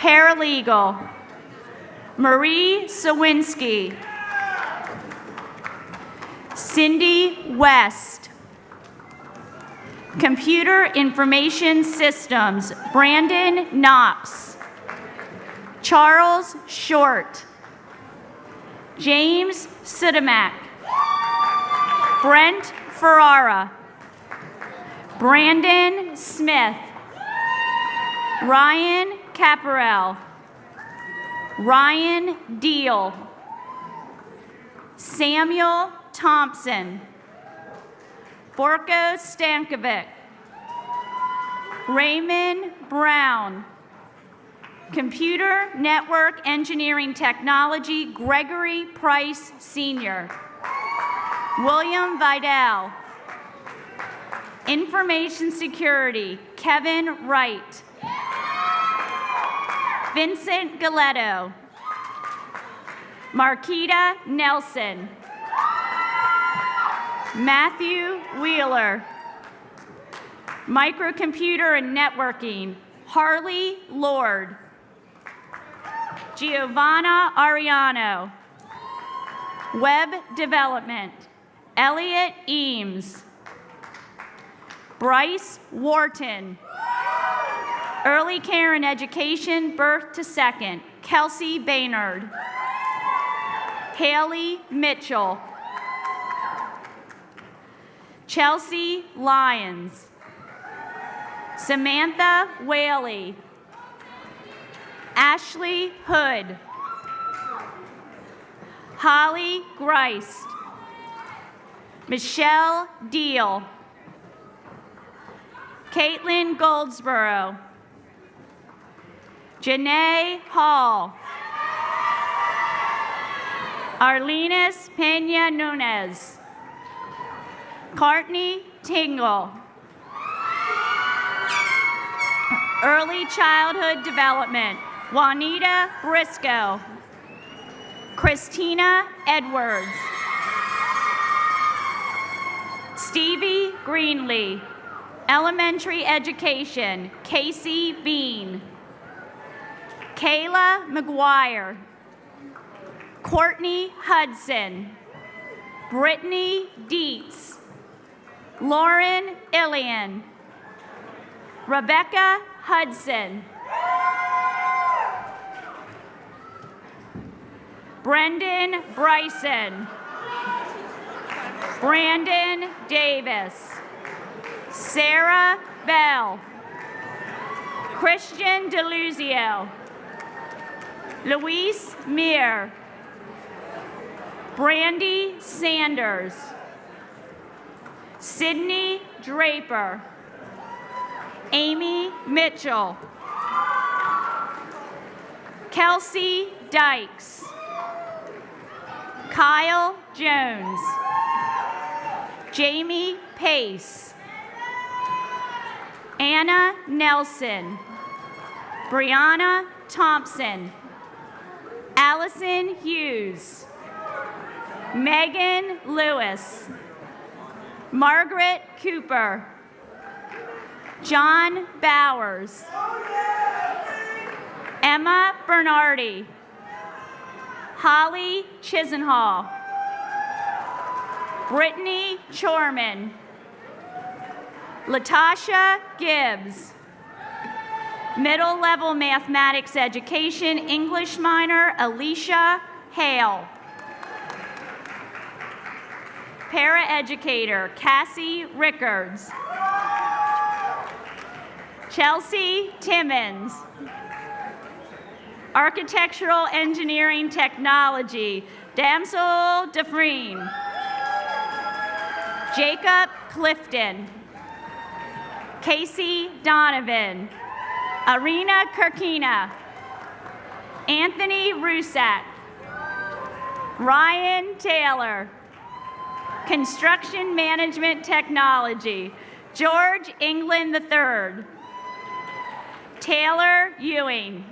Speaker 1: Paralegal, Marie Sawinski. Cindy West. Computer Information Systems, Brandon Knox. Charles Short. James Sidemak. Brent Ferrara. Brandon Smith. Ryan Caparel. Ryan Deal. Samuel Thompson. Borko Stankovic. Raymond Brown. Computer Network Engineering Technology, Gregory Price Sr. William Vidal. Information Security, Kevin Wright. Vincent Galetto. Marquita Nelson. Matthew Wheeler. Microcomputer and Networking, Harley Lord. Giovanna Ariano. Web Development, Elliot Eames. Bryce Wharton. Early Care and Education, Birth to Second, Kelsey Baynard. Haley Mitchell. Chelsea Lyons. Samantha Whaley. Ashley Hood. Holly Greist. Michelle Deal. Caitlin Goldsboro. Janae Hall. Arlenis Pena Nunez. Courtney Tingle. Early Childhood Development, Juanita Briscoe. Christina Edwards. Stevie Greenlee. Elementary Education, Casey Bean. Kayla McGuire. Courtney Hudson. Brittany Dietz. Lauren Ilian. Rebecca Hudson. Brendan Bryson. Brandon Davis. Sarah Bell. Christian DeLuzio. Luis Mir. Brandy Sanders. Sydney Draper. Amy Mitchell. Kelsey Dykes. Kyle Jones. Jamie Pace. Anna Nelson. Brianna Thompson. Allison Hughes. Megan Lewis. Margaret Cooper. John Bowers. Emma Bernardi. Holly Chisenhall. Brittany Chorman. Latasha Gibbs. Middle level mathematics education, English minor, Alicia Hale. Paraeducator, Cassie Rickards. Chelsea Timmons. Architectural Engineering Technology, Damsel Defreen. Jacob Clifton. Casey Donovan. Arena Kirkina. Anthony Rusak. Ryan Taylor. Construction Management Technology, George England III. Taylor Ewing.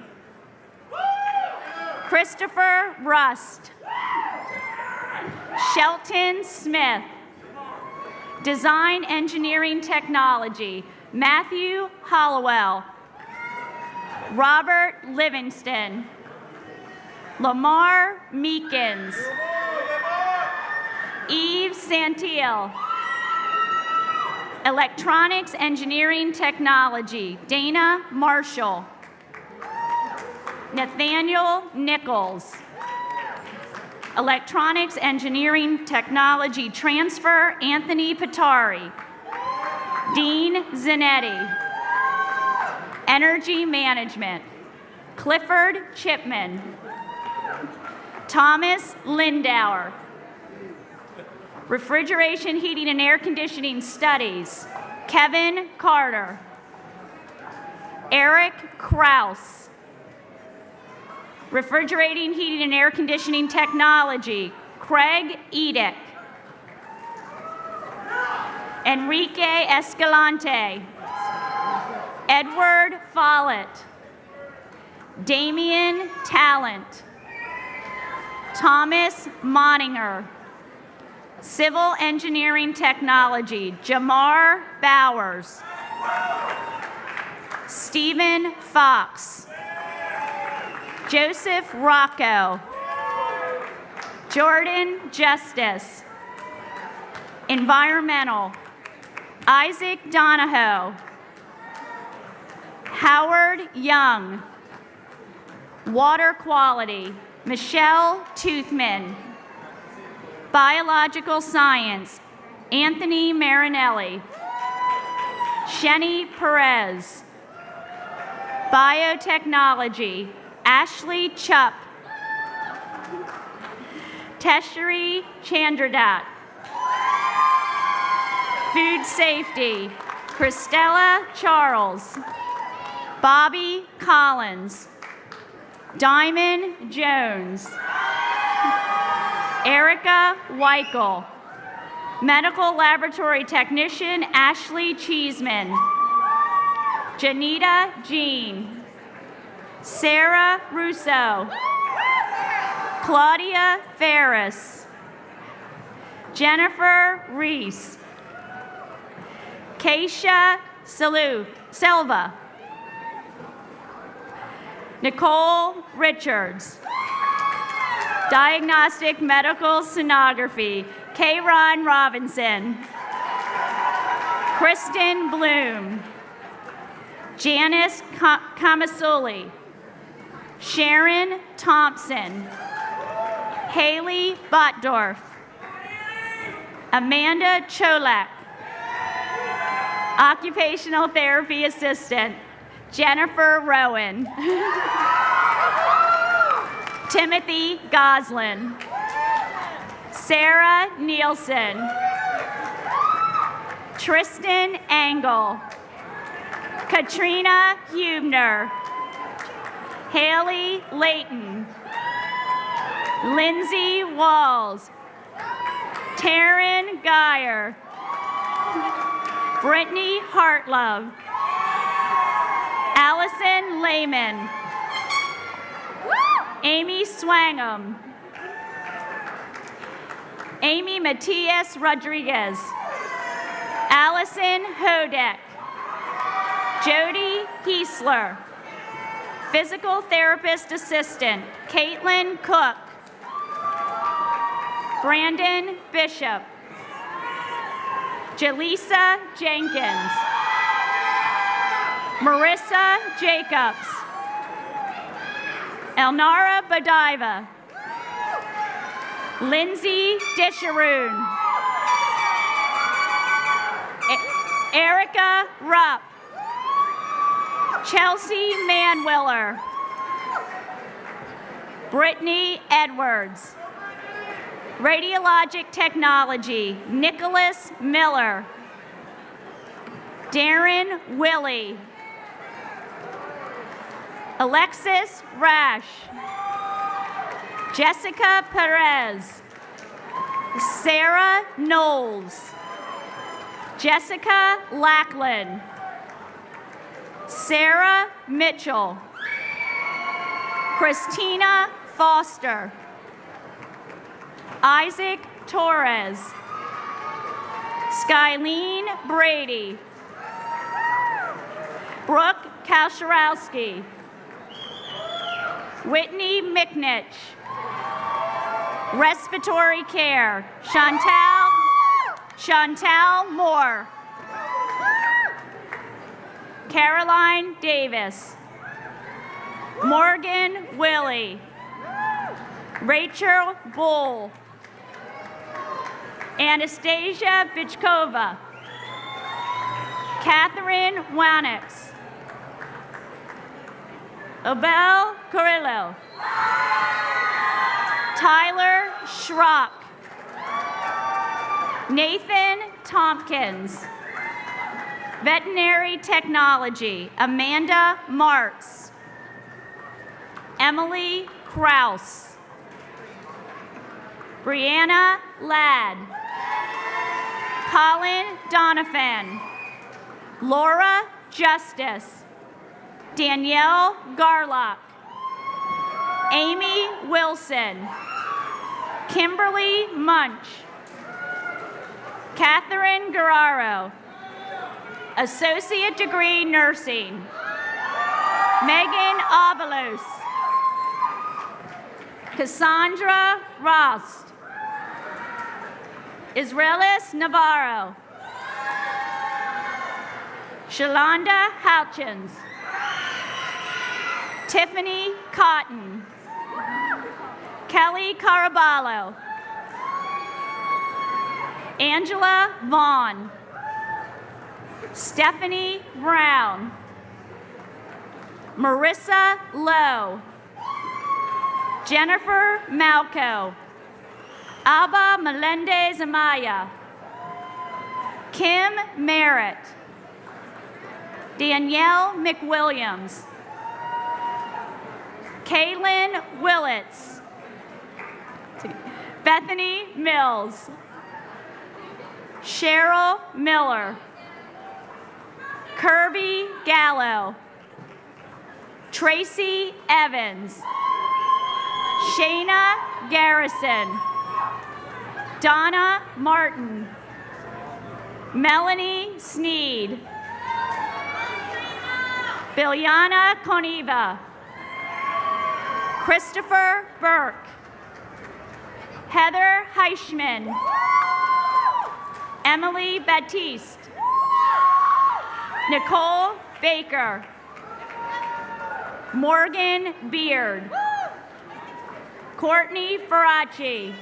Speaker 1: Christopher Rust. Shelton Smith. Design Engineering Technology, Matthew Hollowell. Robert Livingston. Lamar Meekins. Eve Santiel. Electronics Engineering Technology, Dana Marshall. Nathaniel Nichols. Electronics Engineering Technology Transfer, Anthony Patari. Dean Zanetti. Energy Management, Clifford Chipman. Thomas Lindauer. Refrigeration, Heating, and Air Conditioning Studies, Kevin Carter. Eric Kraus. Refrigerating, Heating, and Air Conditioning Technology, Craig Edick. Enrique Escalante. Edward Follett. Damian Talent. Thomas Moninger. Civil Engineering Technology, Jamar Bowers. Stephen Fox. Joseph Rocco. Jordan Justice. Environmental, Isaac Donahoe. Howard Young. Water Quality, Michelle Toothman. Biological Science, Anthony Marinelli. Shenny Perez. Biotechnology, Ashley Chupp. Teshri Chandradat. Food Safety, Christella Charles. Bobby Collins. Diamond Jones. Erica Weichel. Medical Laboratory Technician, Ashley Cheeseman. Janita Jean. Sarah Russo. Claudia Ferris. Jennifer Reese. Keisha Silva. Nicole Richards. Diagnostic Medical Sonography, Kayron Robinson. Kristen Bloom. Janice Kamasuli. Sharon Thompson. Haley Botdorf. Amanda Cholak. Occupational Therapy Assistant, Jennifer Rowan. Timothy Goslin. Sarah Nielsen. Tristan Engel. Katrina Hubner. Haley Layton. Lindsay Walls. Taryn Geyer. Brittany Hartlove. Allison Lehman. Amy Swangham. Amy Matias Rodriguez. Allison Hodek. Jody Heisler. Physical Therapist Assistant, Caitlin Cook. Brandon Bishop. Jaleesa Jenkins. Marissa Jacobs. Elnara Badiva. Lindsay Disharoon. Erica Rupp. Chelsea Manwiller. Brittany Edwards. Radiologic Technology, Nicholas Miller. Darren Willie. Alexis Rash, Jessica Perez, Sarah Knowles, Jessica Lackland, Sarah Mitchell, Christina Foster, Isaac Torres, Skyleen Brady, Brooke Kasharowski, Whitney McNitch, Respiratory Care, Chantal Moore, Caroline Davis, Morgan Willie, Rachel Bull, Anastasia Bichkova, Catherine Wanix, Abel Carrillo, Tyler Schrock, Nathan Tompkins, Veterinary Technology, Amanda Martz, Emily Kraus, Brianna Ladd, Colin Donovan, Laura Justice, Danielle Garlock, Amy Wilson, Kimberly Munch, Catherine Guerrero, Associate Degree Nursing, Megan Avalos, Cassandra Rost, Israelis Navarro, Shalonda Houchins, Tiffany Cotton, Kelly Caraballo, Angela Vaughn, Stephanie Brown, Marissa Lowe, Jennifer Malco, Abba Melendez Amaya, Kim Merritt, Danielle McWilliams, Kaylin Willits, Bethany Mills, Cheryl Miller, Kirby Gallo, Tracy Evans, Shayna Garrison, Donna Martin, Melanie Sneed, Biljana Koniva, Christopher Burke, Heather Heichman, Emily Baptiste, Nicole Baker, Morgan Beard, Courtney Faraci,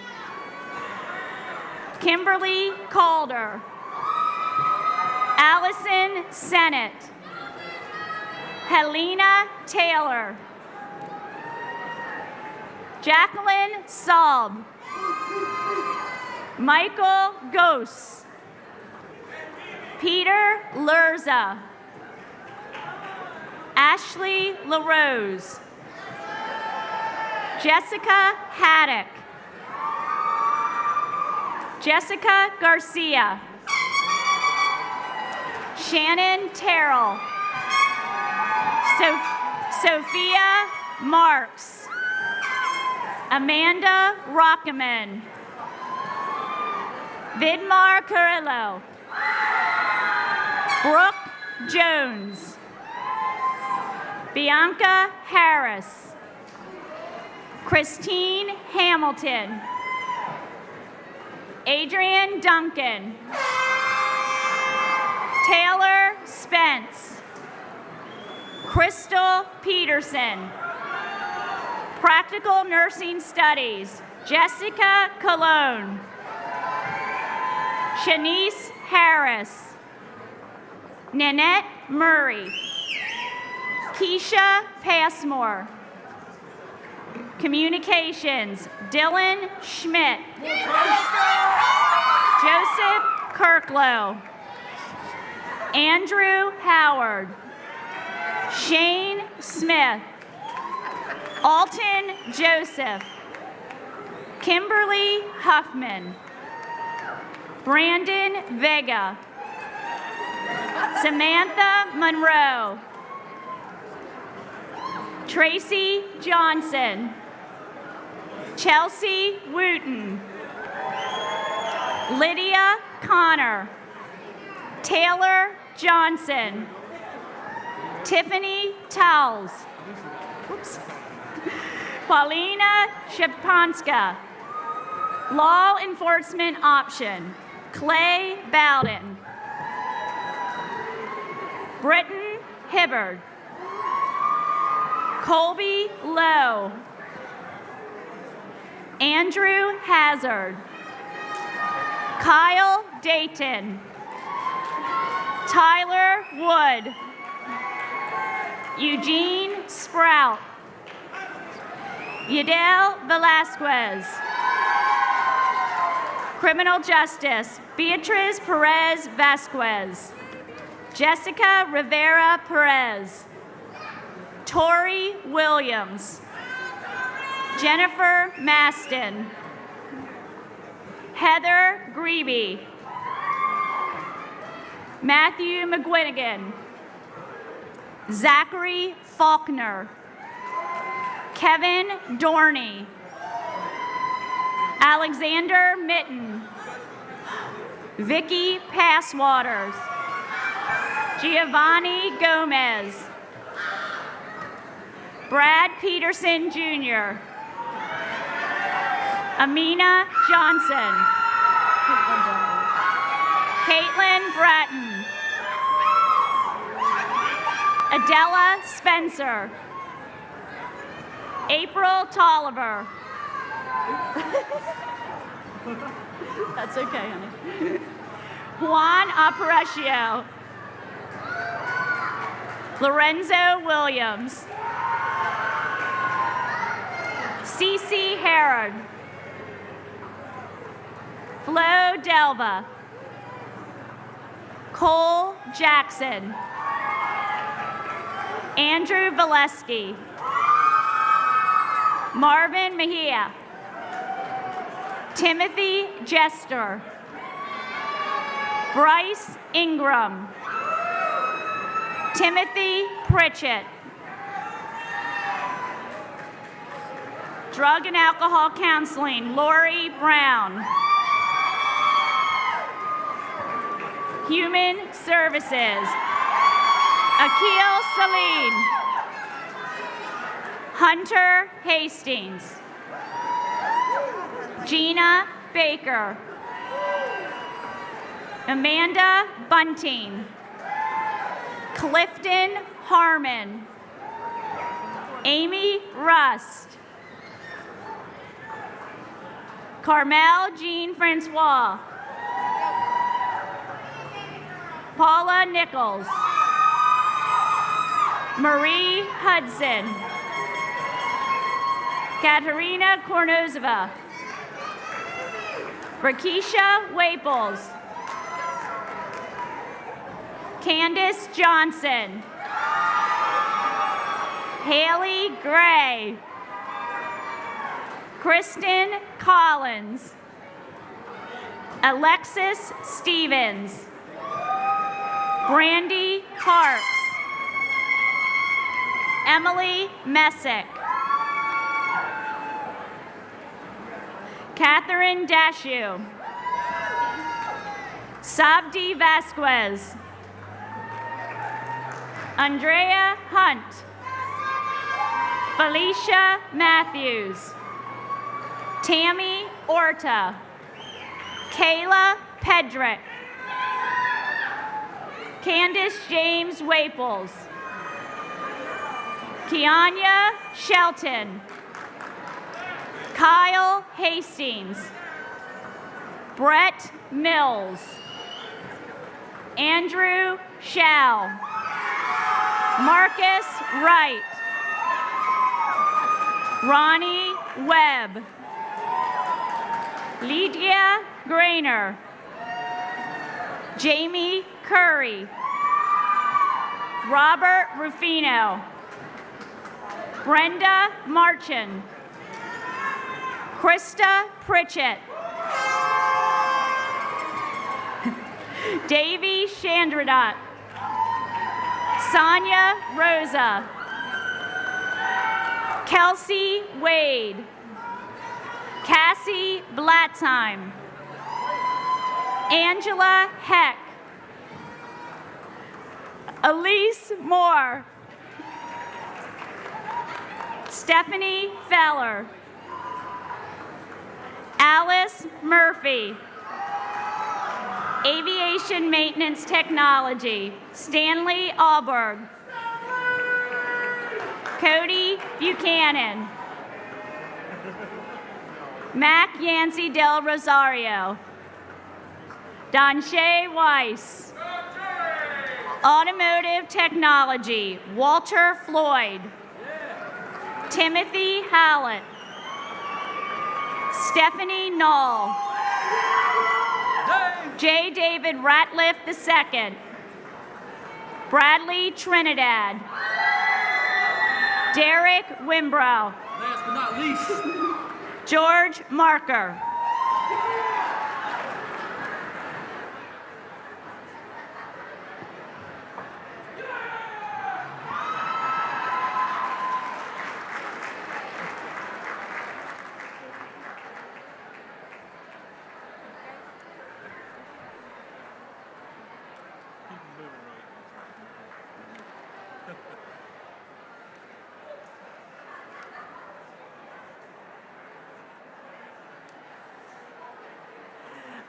Speaker 1: Kimberly Calder, Allison Sennett, Helena Taylor, Jacqueline Saub, Michael Gose, Peter Lerza, Ashley LaRose, Jessica Haddock, Jessica Garcia, Shannon Terrell, Sophia Marks, Amanda Rockeman, Vidmar Carrillo, Brooke Jones, Bianca Harris, Christine Hamilton, Adrian Duncan, Taylor Spence, Crystal Peterson, Practical Nursing Studies, Jessica Colon, Shanice Harris, Nanette Murray, Keisha Passmore, Communications, Dylan Schmidt, Joseph Kirklow, Andrew Howard, Shane Smith, Alton Joseph. Kimberly Huffman. Brandon Vega. Samantha Monroe. Tracy Johnson. Chelsea Wooten. Lydia Connor. Taylor Johnson. Tiffany Towles. Oops. Paulina Sheptonska. Law enforcement option. Clay Bowden. Britton Hibbard. Colby Lowe. Andrew Hazard. Kyle Dayton. Tyler Wood. Eugene Sprout. Yadel Velasquez. Criminal Justice, Beatriz Perez Vasquez. Jessica Rivera Perez. Tori Williams. Jennifer Maston. Heather Grebe. Matthew McGuinegan. Zachary Faulkner. Kevin Dorney. Alexander Mitten. Vicky Passwaters. Giovanni Gomez. Brad Peterson Jr. Amina Johnson. Caitlin Bratton. Adela Spencer. April Tolliver. That's okay, honey. Juan Aparicio. Lorenzo Williams. Cece Herod. Flo Delva. Cole Jackson. Andrew Valesky. Marvin Mejia. Timothy Jester. Bryce Ingram. Timothy Pritchett. Drug and Alcohol Counseling, Lori Brown. Human Services, Akil Salim. Hunter Hastings. Gina Baker. Amanda Bunting. Clifton Harmon. Amy Rust. Carmel Jean Francois. Paula Nichols. Marie Hudson. Katerina Kornozova. Rakisha Waples. Candace Johnson. Haley Gray. Kristen Collins. Alexis Stevens. Brandy Parks. Emily Messick. Catherine Dashu. Sabdi Vasquez. Andrea Hunt. Felicia Matthews. Tammy Orta. Kayla Pedrick. Candace James Waples. Kianya Shelton. Kyle Hastings. Brett Mills. Andrew Schau. Marcus Wright. Ronnie Webb. Lydia Grainer. Jamie Curry. Robert Rufino. Brenda Marchin. Krista Pritchett. Davy Chandradot. Sonia Rosa. Kelsey Wade. Cassie Blatzheim. Angela Heck. Elise Moore. Stephanie Feller. Alice Murphy. Aviation Maintenance Technology, Stanley Alberg. Cody Buchanan. Mac Yancey Del Rosario. Donshay Weiss. Automotive Technology, Walter Floyd. Timothy Hallett. Stephanie Knoll. J. David Ratliff II. Bradley Trinidad. Derek Wimbrow.
Speaker 9: Last but not least,
Speaker 1: George Marker.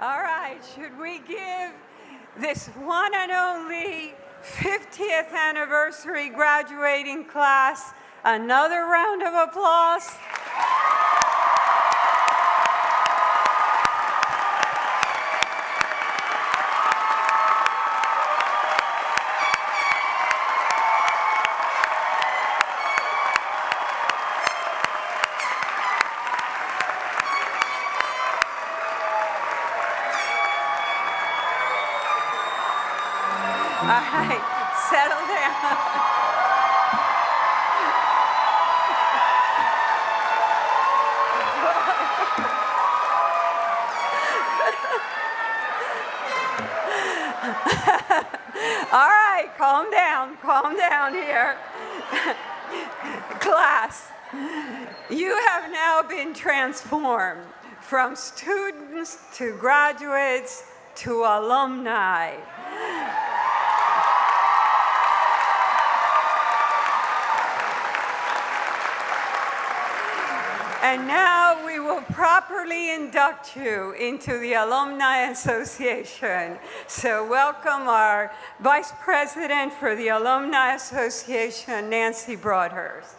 Speaker 2: All right, should we give this one and only 50th anniversary graduating class another round of applause? All right, settle down. All right, calm down here. Class, you have now been transformed from students to graduates to alumni. And now we will properly induct you into the Alumni Association. So welcome our Vice President for the Alumni Association, Nancy Broadhurst.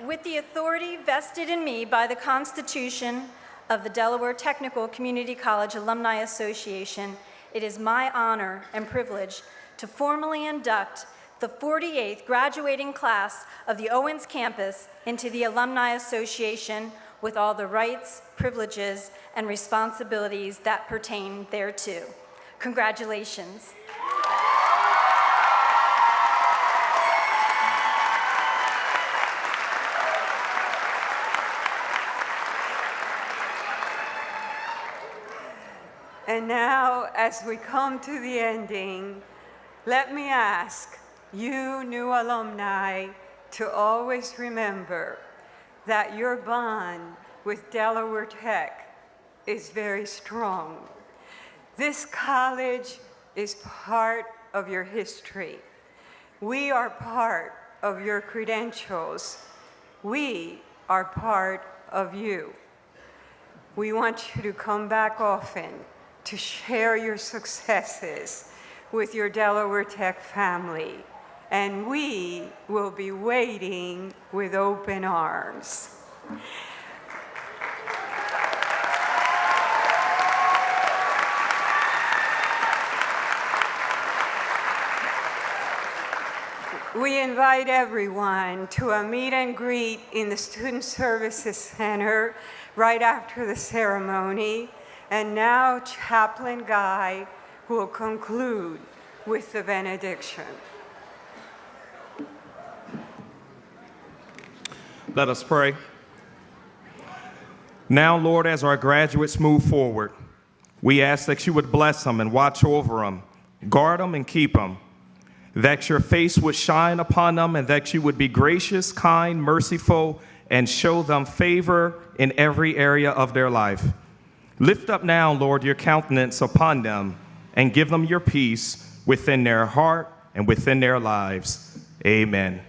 Speaker 10: With the authority vested in me by the Constitution of the Delaware Technical Community College Alumni Association, it is my honor and privilege to formally induct the 48th graduating class of the Owens campus into the Alumni Association with all the rights, privileges, and responsibilities that pertain thereto. Congratulations.
Speaker 2: And now, as we come to the ending, let me ask you new alumni to always remember that your bond with Delaware Tech is very strong. This college is part of your history. We are part of your credentials. We are part of you. We want you to come back often to share your successes with your Delaware Tech family, and we will be waiting with open arms. We invite everyone to a meet and greet in the Student Services Center right after the ceremony. And now Chaplain Guy will conclude with the benediction.
Speaker 4: Let us pray. Now, Lord, as our graduates move forward, we ask that you would bless them and watch over them, guard them and keep them, that your face would shine upon them and that you would be gracious, kind, merciful, and show them favor in every area of their life. Lift up now, Lord, your countenance upon them and give them your peace within their heart and within their lives. Amen.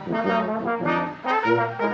Speaker 11: Thank you.